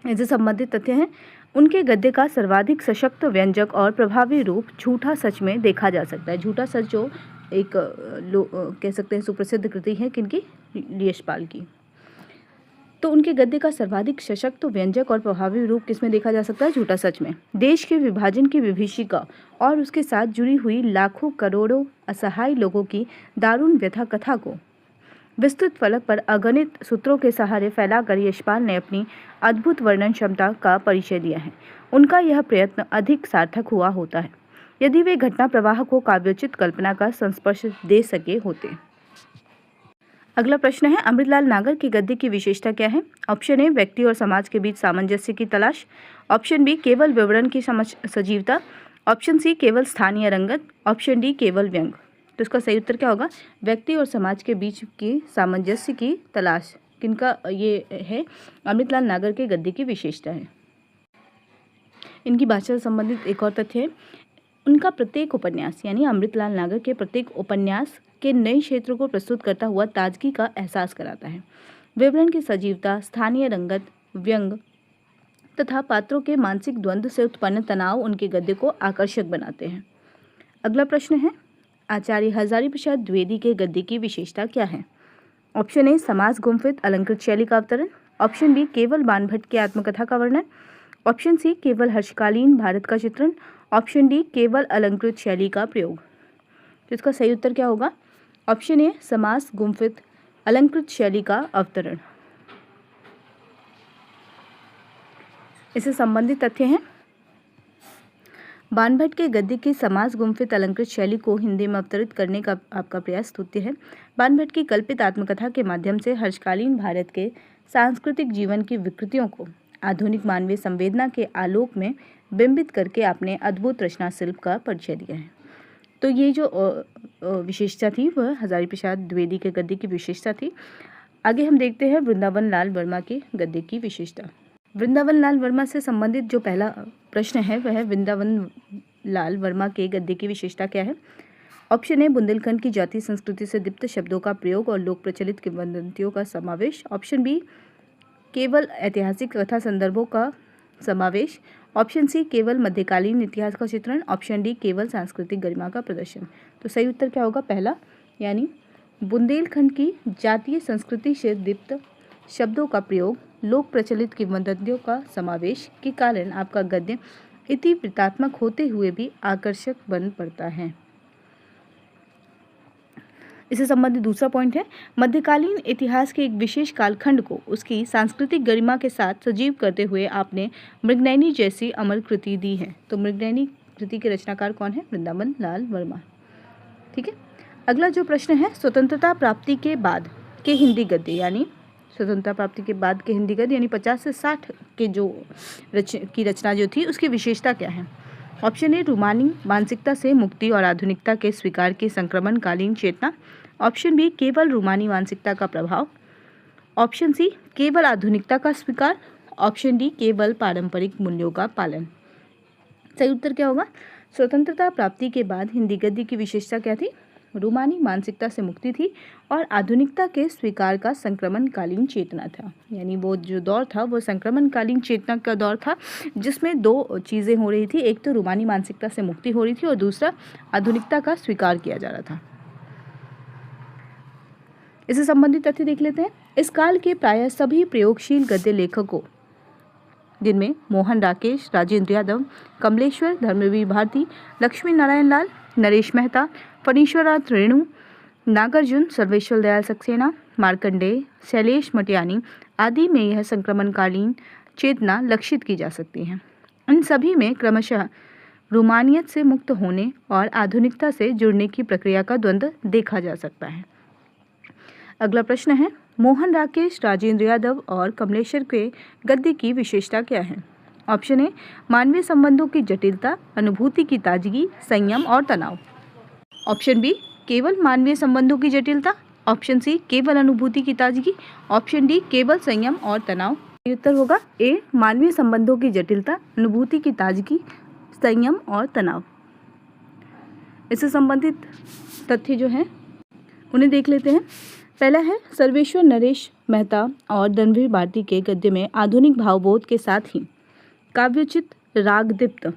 [SPEAKER 1] इससे संबंधित तथ्य हैं, उनके गद्य का सर्वाधिक सशक्त, व्यंजक और प्रभावी रूप झूठा सच में देखा जा सकता है। झूठा सच जो एक कह सकते हैं सुप्रसिद्ध कृति है किनकी? यशपाल की। तो उनके गद्य का सर्वाधिक सशक्त, व्यंजक और प्रभावी रूप किसमें देखा जा सकता है? झूठा सच में। देश के विभाजन की विभीषिका और उसके साथ जुड़ी हुई लाखों करोड़ों असहाय लोगों की दारुण व्यथा कथा को विस्तृत फलक पर अगणित सूत्रों के सहारे फैलाकर यशपाल ने अपनी अद्भुत वर्णन क्षमता का परिचय दिया है। उनका यह प्रयत्न अधिक सार्थक हुआ होता है यदि वे घटना प्रवाह को काव्योचित कल्पना का संस्पर्श दे सके होते। अगला प्रश्न है, अमृतलाल नागर के गद्य की विशेषता क्या है? ऑप्शन ए व्यक्ति और समाज के बीच सामंजस्य की तलाश। ऑप्शन बी केवल विवरण की सजीवता। ऑप्शन सी केवल स्थानीय रंगत। ऑप्शन डी केवल व्यंग। तो इसका सही उत्तर क्या होगा? व्यक्ति और समाज के बीच की सामंजस्य की तलाश। किनका ये है? अमृतलाल नागर के गद्य की विशेषता है। इनकी भाषा से संबंधित एक और तथ्य है, उनका प्रत्येक उपन्यास यानी अमृतलाल नागर के प्रत्येक उपन्यास के नए क्षेत्रों को प्रस्तुत करता हुआ ताजगी का एहसास कराता है। विवरण की सजीवता, स्थानीय रंगत, व्यंग तथा पात्रों के मानसिक द्वंद्व से उत्पन्न तनाव उनके गद्य को आकर्षक बनाते हैं। अगला प्रश्न है, आचार्य हजारी प्रसाद द्विवेदी के गद्य की विशेषता क्या है? ऑप्शन ए समाज गुम्फित अलंकृत शैली का अवतरण। ऑप्शन बी केवल बाणभट्ट की आत्मकथा का वर्णन। ऑप्शन सी केवल हर्षकालीन भारत का चित्रण। ऑप्शन डी केवल अलंकृत शैली का प्रयोग। तो इसका सही उत्तर क्या होगा? ऑप्शन ए समाज गुम्फित अलंकृत शैली का अवतरण। इससे संबंधित तथ्य हैं, बाणभट्ट के गद्य की समाज गुम्फित अलंकृत शैली को हिंदी में अवतरित करने का आपका प्रयास स्तुत्य है। बाणभट्ट की कल्पित आत्मकथा के माध्यम से हर्षकालीन भारत के सांस्कृतिक जीवन की विकृतियों को आधुनिक मानवीय संवेदना के आलोक में बिंबित करके आपने अद्भुत रचना शिल्प का परिचय दिया है। तो ये जो विशेषता थी वह हजारी प्रसाद द्विवेदी के गद्य की विशेषता थी। आगे हम देखते हैं वृंदावन लाल वर्मा के गद्य की विशेषता। वृंदावन लाल वर्मा से संबंधित जो पहला प्रश्न है वह है वृंदावन लाल वर्मा के गद्य की विशेषता क्या है? ऑप्शन ए बुंदेलखंड की जाति संस्कृति से दीप्त शब्दों का प्रयोग और लोक प्रचलित किंवदंतियों का समावेश। ऑप्शन बी केवल ऐतिहासिक कथा संदर्भों का समावेश। ऑप्शन सी केवल मध्यकालीन इतिहास का चित्रण। ऑप्शन डी केवल सांस्कृतिक गरिमा का प्रदर्शन। तो सही उत्तर क्या होगा? पहला, यानी बुंदेलखंड की जातीय संस्कृति से दीप्त शब्दों का प्रयोग, लोक प्रचलित किंवदंतियों का समावेश के कारण आपका गद्य इतिवृत्तात्मक होते हुए भी आकर्षक बन पड़ता है। इससे संबंधित दूसरा पॉइंट है, मध्यकालीन इतिहास के एक विशेष कालखंड को उसकी सांस्कृतिक गरिमा के साथ सजीव करते हुए आपने मृगनयनी जैसी अमर कृति दी है। तो मृगनयनी कृति के रचनाकार कौन है? वृंदावन लाल वर्मा। ठीक है। अगला जो प्रश्न है, स्वतंत्रता प्राप्ति के बाद के हिंदी गद्य यानी स्वतंत्रता प्राप्ति के बाद के हिंदी गद्य यानी 50 से 60 के जो रचना जो थी उसकी विशेषता क्या है? ऑप्शन ए रूमानी मानसिकता से मुक्ति और आधुनिकता के स्वीकार की संक्रमणकालीन चेतना। ऑप्शन बी केवल रूमानी मानसिकता का प्रभाव। ऑप्शन सी केवल आधुनिकता का स्वीकार। ऑप्शन डी केवल पारंपरिक मूल्यों का पालन। सही उत्तर क्या होगा? स्वतंत्रता प्राप्ति के बाद हिंदी गद्य की विशेषता क्या थी? रूमानी मानसिकता से मुक्ति थी और आधुनिकता के स्वीकार का संक्रमणकालीन चेतना था। यानी वो जो दौर था वो संक्रमणकालीन चेतना का दौर था जिसमें दो चीज़ें हो रही थी, एक तो रूमानी मानसिकता से मुक्ति हो रही थी और दूसरा आधुनिकता का स्वीकार किया जा रहा था। इससे संबंधित तथ्य देख लेते हैं। इस काल के प्रायः सभी प्रयोगशील गद्य लेखकों जिनमें मोहन राकेश, राजेंद्र यादव, कमलेश्वर, धर्मवीर भारती, लक्ष्मी नारायण लाल, नरेश मेहता, फणीश्वरनाथ रेणु, नागार्जुन, सर्वेश्वर दयाल सक्सेना, मार्कंडेय, शैलेश मटियानी आदि में यह संक्रमणकालीन चेतना लक्षित की जा सकती है। इन सभी में क्रमशः रूमानियत से मुक्त होने और आधुनिकता से जुड़ने की प्रक्रिया का द्वंद्व देखा जा सकता है। अगला प्रश्न है, मोहन राकेश, राजेंद्र यादव और कमलेश्वर के गद्य की विशेषता क्या है? ऑप्शन ए मानवीय संबंधों की जटिलता, अनुभूति की ताजगी, संयम और तनाव। ऑप्शन बी केवल मानवीय संबंधों की जटिलता। ऑप्शन सी केवल अनुभूति की ताजगी, ऑप्शन डी केवल संयम और तनाव। उत्तर होगा ए मानवीय संबंधों की जटिलता, अनुभूति की ताजगी, संयम और तनाव। इससे संबंधित तथ्य जो हैं उन्हें देख लेते हैं। पहला है सर्वेश्वर नरेश मेहता और धनवीर भारती के गद्य में आधुनिक भावबोध के साथ ही काव्योचित रागदीप्त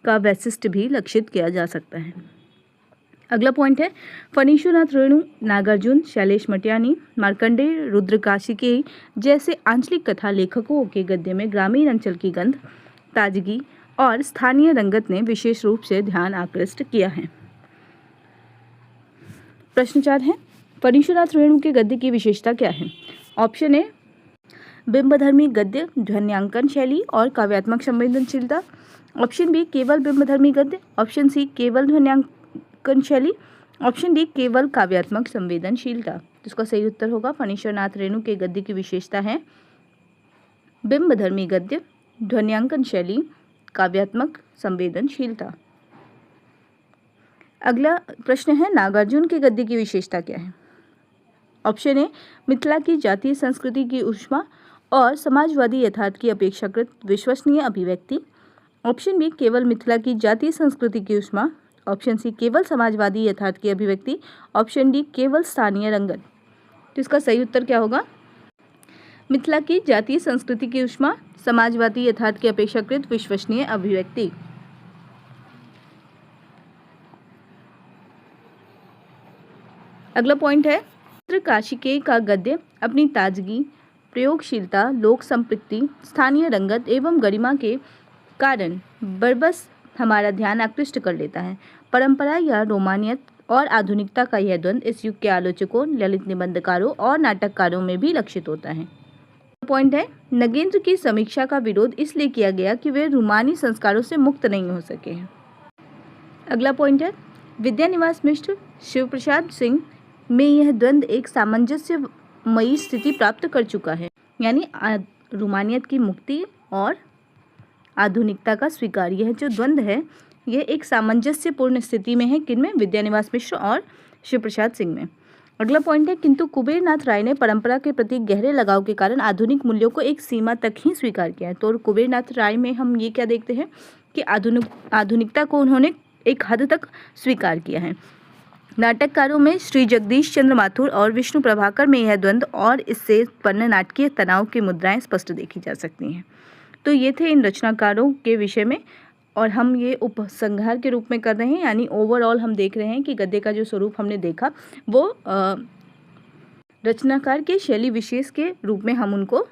[SPEAKER 1] का वैशिष्ट्य भी लक्षित किया जा सकता है। अगला पॉइंट है फणीश्वरनाथ रेणु, नागार्जुन, शैलेश मटियानी, मार्कंडेय रुद्रकाशिकेयी जैसे आंचलिक कथा लेखकों के गद्य में ग्रामीण अंचल की गंध, ताजगी और स्थानीय रंगत ने विशेष रूप से ध्यान आकृष्ट किया है। प्रश्न 4 है फणीश्वरनाथ रेणु के गद्य की विशेषता क्या है? ऑप्शन ए बिंबधर्मी गद्य, ध्वन्यांकन शैली और काव्यात्मक संवेदनशीलता, ऑप्शन बी केवल बिंबधर्मी गद्य, ऑप्शन सी केवल ध्वन्यांकन शैली, ऑप्शन डी केवल काव्यात्मक संवेदनशीलता। इसका सही उत्तर होगा फणीश्वरनाथ रेणु के गद्य की विशेषता है बिंबधर्मी गद्य, ध्वन्यांकन शैली, काव्यात्मक संवेदनशीलता। अगला प्रश्न है नागार्जुन के गद्य की विशेषता क्या है? ऑप्शन ए मिथिला की जातीय संस्कृति की ऊष्मा और समाजवादी यथार्थ की अपेक्षाकृत विश्वसनीय अभिव्यक्ति, ऑप्शन बी केवल मिथिला की जातीय संस्कृति की ऊष्मा, ऑप्शन सी केवल समाजवादी यथार्थ की अभिव्यक्ति, ऑप्शन डी केवल स्थानीय रंगत। तो इसका सही उत्तर क्या होगा? मिथिला की जातीय संस्कृति की ऊष्मा, समाजवादी यथार्थ की अपेक्षाकृत विश्वसनीय अभिव्यक्ति। अगला पॉइंट है रुद्रकाशिकेयी का गद्य अपनी ताजगी, प्रयोगशीलता, लोक संपृक्ति, स्थानीय रंगत एवं गरिमा के कारण बरबस हमारा ध्यान आकृष्ट कर लेता है। परंपरा या रोमानियत और आधुनिकता का यह द्वंद्व इस युग के आलोचकों, ललित निबंधकारों और नाटककारों में भी लक्षित होता है। पॉइंट है नगेंद्र की समीक्षा का विरोध इसलिए किया गया कि वे रूमानी संस्कारों से मुक्त नहीं हो सके हैं। अगला पॉइंट है विद्यानिवास मिश्र, शिव प्रसाद सिंह में यह द्वंद्व एक सामंजस्यमयी स्थिति प्राप्त कर चुका है, यानी रूमानियत की मुक्ति और आधुनिकता का स्वीकार। यह जो द्वंद्व है यह एक सामंजस्यपूर्ण स्थिति में है, किनमें? विद्यानिवास मिश्र और शिव प्रसाद सिंह में। अगला पॉइंट है किंतु कुबेरनाथ राय ने परंपरा के प्रति गहरे लगाव के कारण आधुनिक मूल्यों को एक सीमा तक ही स्वीकार किया है। तो कुबेरनाथ राय में हम ये क्या देखते हैं कि आधुनिकता को उन्होंने एक हद तक स्वीकार किया है। नाटककारों में श्री जगदीश चंद्र माथुर और विष्णु प्रभाकर में यह द्वंद्व और इससे उत्पन्न नाटकीय तनाव की मुद्राएं स्पष्ट देखी जा सकती हैं। तो ये थे इन रचनाकारों के विषय में, और हम ये उपसंहार के रूप में कर रहे हैं, यानी ओवरऑल हम देख रहे हैं कि गद्य का जो स्वरूप हमने देखा वो रचनाकार के शैली विशेष के रूप में हम उनको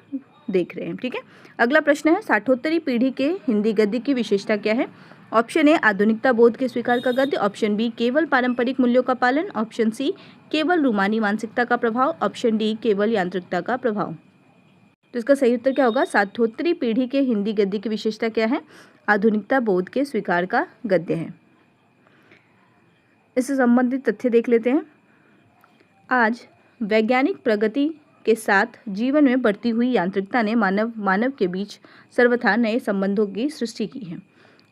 [SPEAKER 1] देख रहे हैं। ठीक है, अगला प्रश्न है साठोत्तरी पीढ़ी के हिंदी गद्य की विशेषता क्या है? ऑप्शन ए आधुनिकता बोध के स्वीकार का गद्य, ऑप्शन बी केवल पारंपरिक मूल्यों का पालन, ऑप्शन सी केवल रूमानी मानसिकता का प्रभाव, ऑप्शन डी केवल यांत्रिकता का प्रभाव। तो इसका सही उत्तर क्या होगा? साठोत्तरी पीढ़ी के हिंदी गद्य की विशेषता क्या है? आधुनिकता बोध के स्वीकार का गद्य है। इससे संबंधित तथ्य देख लेते हैं। आज वैज्ञानिक प्रगति के साथ जीवन में बढ़ती हुई यांत्रिकता ने मानव के बीच सर्वथा नए संबंधों की सृष्टि की है।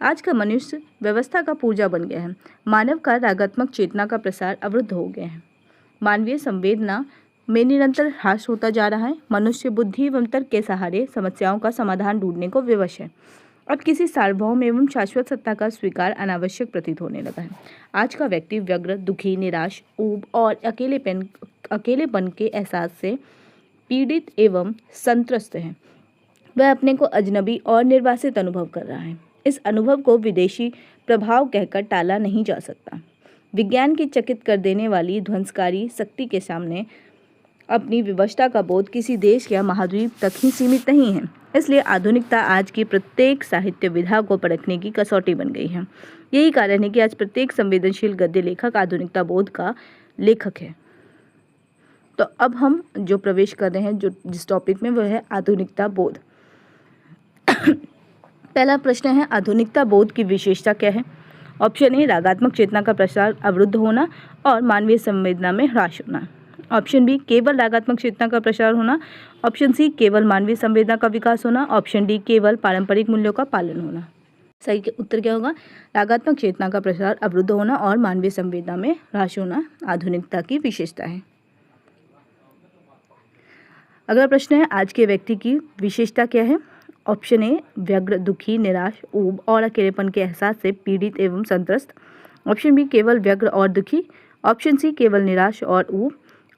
[SPEAKER 1] आज का मनुष्य व्यवस्था का पूर्जा बन गया है। मानव का रागात्मक चेतना का प्रसार अवरुद्ध हो गया है। मानवीय संवेदना में निरंतर ह्रास होता जा रहा है। मनुष्य बुद्धि एवं तर्क के सहारे समस्याओं का समाधान ढूंढने को विवश है। अब किसी सार्वभौम एवं शाश्वत सत्ता का स्वीकार अनावश्यक प्रतीत होने लगा है। आज का व्यक्ति व्यग्र, दुखी, निराश, ऊब और अकेलेपन के एहसास से पीड़ित एवं संत्रस्त है। वह अपने को अजनबी और निर्वासित अनुभव कर रहा है। इस अनुभव को विदेशी प्रभाव कहकर टाला नहीं जा सकता। विज्ञान की चकित कर देने वाली ध्वंसकारी शक्ति के सामने अपनी विवशता का बोध किसी देश या महाद्वीप तक ही सीमित नहीं है। इसलिए आधुनिकता आज की प्रत्येक साहित्य विधा को परखने की कसौटी बन गई है। यही कारण है कि आज प्रत्येक संवेदनशील गद्य लेखक आधुनिकता बोध का लेखक है। तो अब हम जो प्रवेश कर रहे हैं जिस टॉपिक में, वह है आधुनिकता बोध। पहला प्रश्न है आधुनिकता बोध की विशेषता क्या है? ऑप्शन ए रागात्मक चेतना का प्रसार अवरुद्ध होना और मानवीय संवेदना में ह्रास होना, ऑप्शन बी केवल रागात्मक चेतना का प्रसार होना, ऑप्शन सी केवल मानवीय संवेदना का विकास होना, ऑप्शन डी केवल पारंपरिक मूल्यों का पालन होना। सही उत्तर क्या होगा? रागात्मक चेतना का प्रसार, अवरुद्ध होना और मानवीय संवेदना में ह्रास होना आधुनिकता की विशेषता है। अगला प्रश्न है, आज के व्यक्ति की विशेषता क्या है? ऑप्शन ए, व्यग्र, दुखी, निराश, ऊब और अकेलेपन के एहसास से पीड़ित एवं संत्रस्त। ऑप्शन बी, केवल व्यग्र और दुखी। ऑप्शन सी, केवल निराश और ऊब।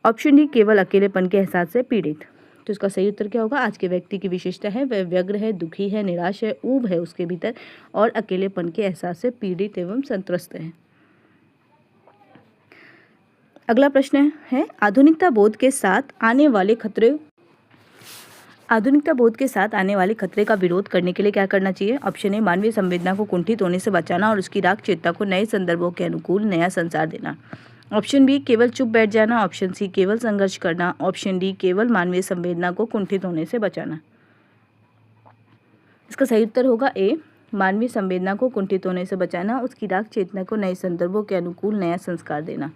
[SPEAKER 1] ऑप्शन डी, केवल अकेलेपन के एहसास से पीड़ित। तो इसका सही उत्तर क्या होगा? आज के व्यक्ति की विशेषता है वह व्यग्र है, दुखी है, निराश है, ऊब है उसके भीतर और अकेलेपन के एहसास से पीड़ित एवं संत्रस्त है। अगला प्रश्न है, आधुनिकता बोध के साथ आने वाले खतरे का विरोध करने के लिए क्या करना चाहिए? ऑप्शन ए, मानवीय संवेदना को कुंठित होने से बचाना और उसकी राग चेतना को नए संदर्भों के अनुकूल नया संसार देना। ऑप्शन बी, केवल चुप बैठ जाना। ऑप्शन सी, केवल संघर्ष करना। ऑप्शन डी, केवल मानवीय संवेदना को कुंठित होने से बचाना। इसका सही उत्तर होगा ए, मानवीय संवेदना को कुंठित होने से बचाना, उसकी राग चेतना को नए संदर्भों के अनुकूल नया संस्कार देना।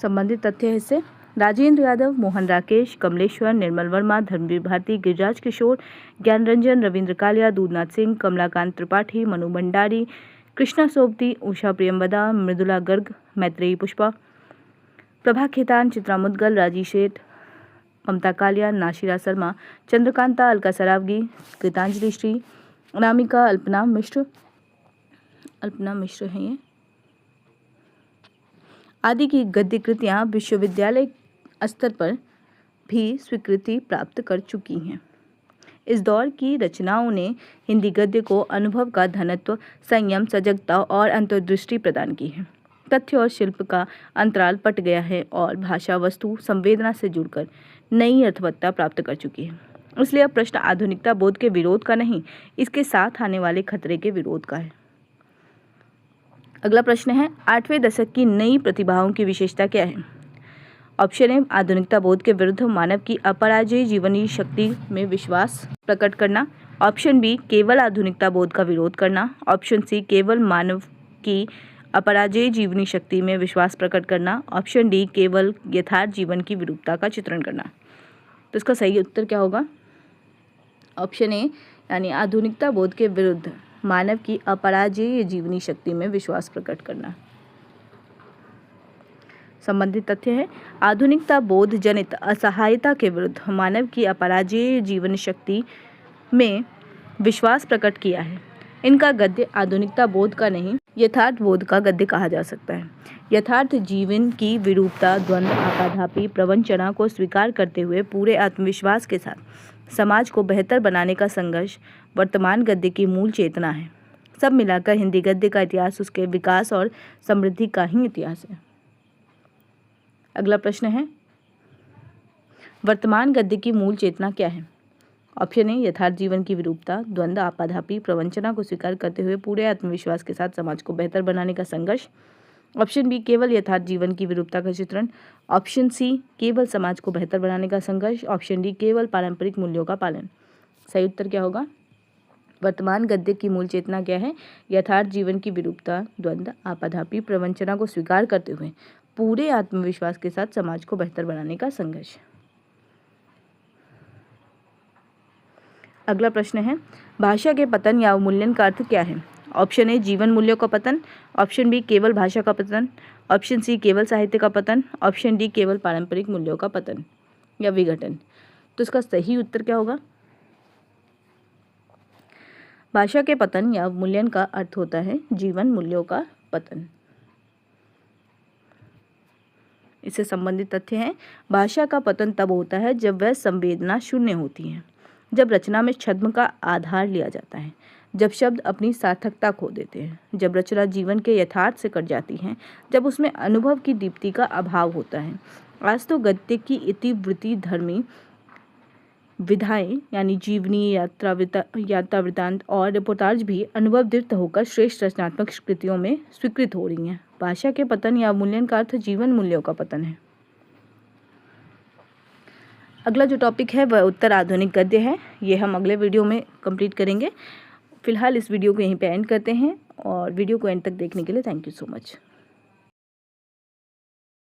[SPEAKER 1] संबंधित तथ्य है इससे, राजेंद्र यादव, मोहन राकेश, कमलेश्वर, निर्मल वर्मा, धर्मवीर भारती, गिरिराज किशोर, ज्ञान रंजन, रविंद्र कालिया, दूधनाथ सिंह, कमलाकांत त्रिपाठी, मनु भंडारी, कृष्णा सोबती, उषा प्रियंवदा, मृदुला गर्ग, मैत्रेयी पुष्पा, प्रभा खेतान, चित्रा मुदगल, राजी शेठ, ममता कालिया, नाशिरा शर्मा, चंद्रकांता, अलका सरावगी, गीतांजलि श्री, अनामिका, अल्पना मिश्र हैं ये, आदि की गद्य कृतियाँ विश्वविद्यालय स्तर पर भी स्वीकृति प्राप्त कर चुकी हैं। इस दौर की रचनाओं ने हिंदी गद्य को अनुभव का घनत्व, संयम, सजगता और अंतर्दृष्टि प्रदान की है। तथ्य और शिल्प का अंतराल पट गया है और भाषा, वस्तु, संवेदना से जुड़कर नई अर्थवत्ता प्राप्त कर चुकी है। इसलिए अब प्रश्न आधुनिकता बोध के विरोध का नहीं, इसके साथ आने वाले खतरे के विरोध का है। अगला प्रश्न है, 8वें दशक की नई प्रतिभाओं की विशेषता क्या है? ऑप्शन ए, आधुनिकता बोध के विरुद्ध मानव की अपराजेय जीवनी शक्ति में विश्वास प्रकट करना। ऑप्शन बी, केवल आधुनिकता बोध का विरोध करना। ऑप्शन सी, केवल मानव की अपराजेय जीवनी शक्ति में विश्वास प्रकट करना। ऑप्शन डी, केवल यथार्थ जीवन की विरूपता का चित्रण करना। तो इसका सही उत्तर क्या होगा? ऑप्शन ए, यानी आधुनिकता बोध के विरुद्ध मानव की अपराजेय जीवनी शक्ति में विश्वास प्रकट करना। संबंधित तथ्य है, आधुनिकता बोध जनित असहायता के विरुद्ध मानव की अपराजेय जीवन शक्ति में विश्वास प्रकट किया है। इनका गद्य आधुनिकता बोध का नहीं, यथार्थ बोध का गद्य कहा जा सकता है। यथार्थ जीवन की विरूपता, द्वंद्व, आपाधापी, प्रवंचना को स्वीकार करते हुए पूरे आत्मविश्वास के साथ समाज को बेहतर बनाने का संघर्ष वर्तमान गद्य की मूल चेतना है। सब मिलाकर हिंदी गद्य का इतिहास उसके विकास और समृद्धि का ही इतिहास है। अगला प्रश्न है, वर्तमान गद्य की मूल चेतना क्या है? ऑप्शन ए, यथार्थ जीवन की विरूपता, द्वंद्व, आपाधापी, प्रवंचना को स्वीकार करते हुए पूरे आत्मविश्वास के साथ समाज को बेहतर बनाने का संघर्ष। ऑप्शन बी, केवल यथार्थ जीवन की विरूपता का चित्रण। ऑप्शन सी, केवल समाज को बेहतर बनाने का संघर्ष। ऑप्शन डी, केवल पारंपरिक मूल्यों का पालन। सही उत्तर क्या होगा? वर्तमान गद्य की मूल चेतना क्या है? यथार्थ जीवन की विरूपता, द्वंद्व, आपाधापी, प्रवंचना को स्वीकार करते हुए पूरे आत्मविश्वास के साथ समाज को बेहतर बनाने का संघर्ष। अगला प्रश्न है, भाषा के पतन या अवमूल्यन का अर्थ क्या है? ऑप्शन ए, जीवन मूल्यों का पतन। ऑप्शन बी, केवल भाषा का पतन। ऑप्शन सी, केवल साहित्य का पतन। ऑप्शन डी, केवल पारंपरिक मूल्यों का पतन या विघटन। तो इसका सही उत्तर क्या होगा? भाषा के पतन या अवमूल्यन का अर्थ होता है जीवन मूल्यों का पतन। इससे संबंधित तथ्य हैं, भाषा का पतन तब होता है जब वह संवेदना शून्य होती है, जब रचना में छद्म का आधार लिया जाता है, जब शब्द अपनी सार्थकता खो देते हैं, जब रचना जीवन के यथार्थ से कट जाती है, जब उसमें अनुभव की दीप्ति का अभाव होता है। आज तो गद्य की इतिवृत्ति धर्मी विधाएं यानी जीवनी, यात्रा वृत्तांत और रिपोर्टाज भी अनुभव दीप्त होकर श्रेष्ठ रचनात्मक कृतियों में स्वीकृत हो रही हैं। भाषा के पतन या अवमूल्यन का अर्थ जीवन मूल्यों का पतन है। अगला जो टॉपिक है वह उत्तर आधुनिक गद्य है। ये हम अगले वीडियो में कंप्लीट करेंगे। फिलहाल इस वीडियो को यहीं पे एंड करते हैं और वीडियो को एंड तक देखने के लिए थैंक यू सो मच।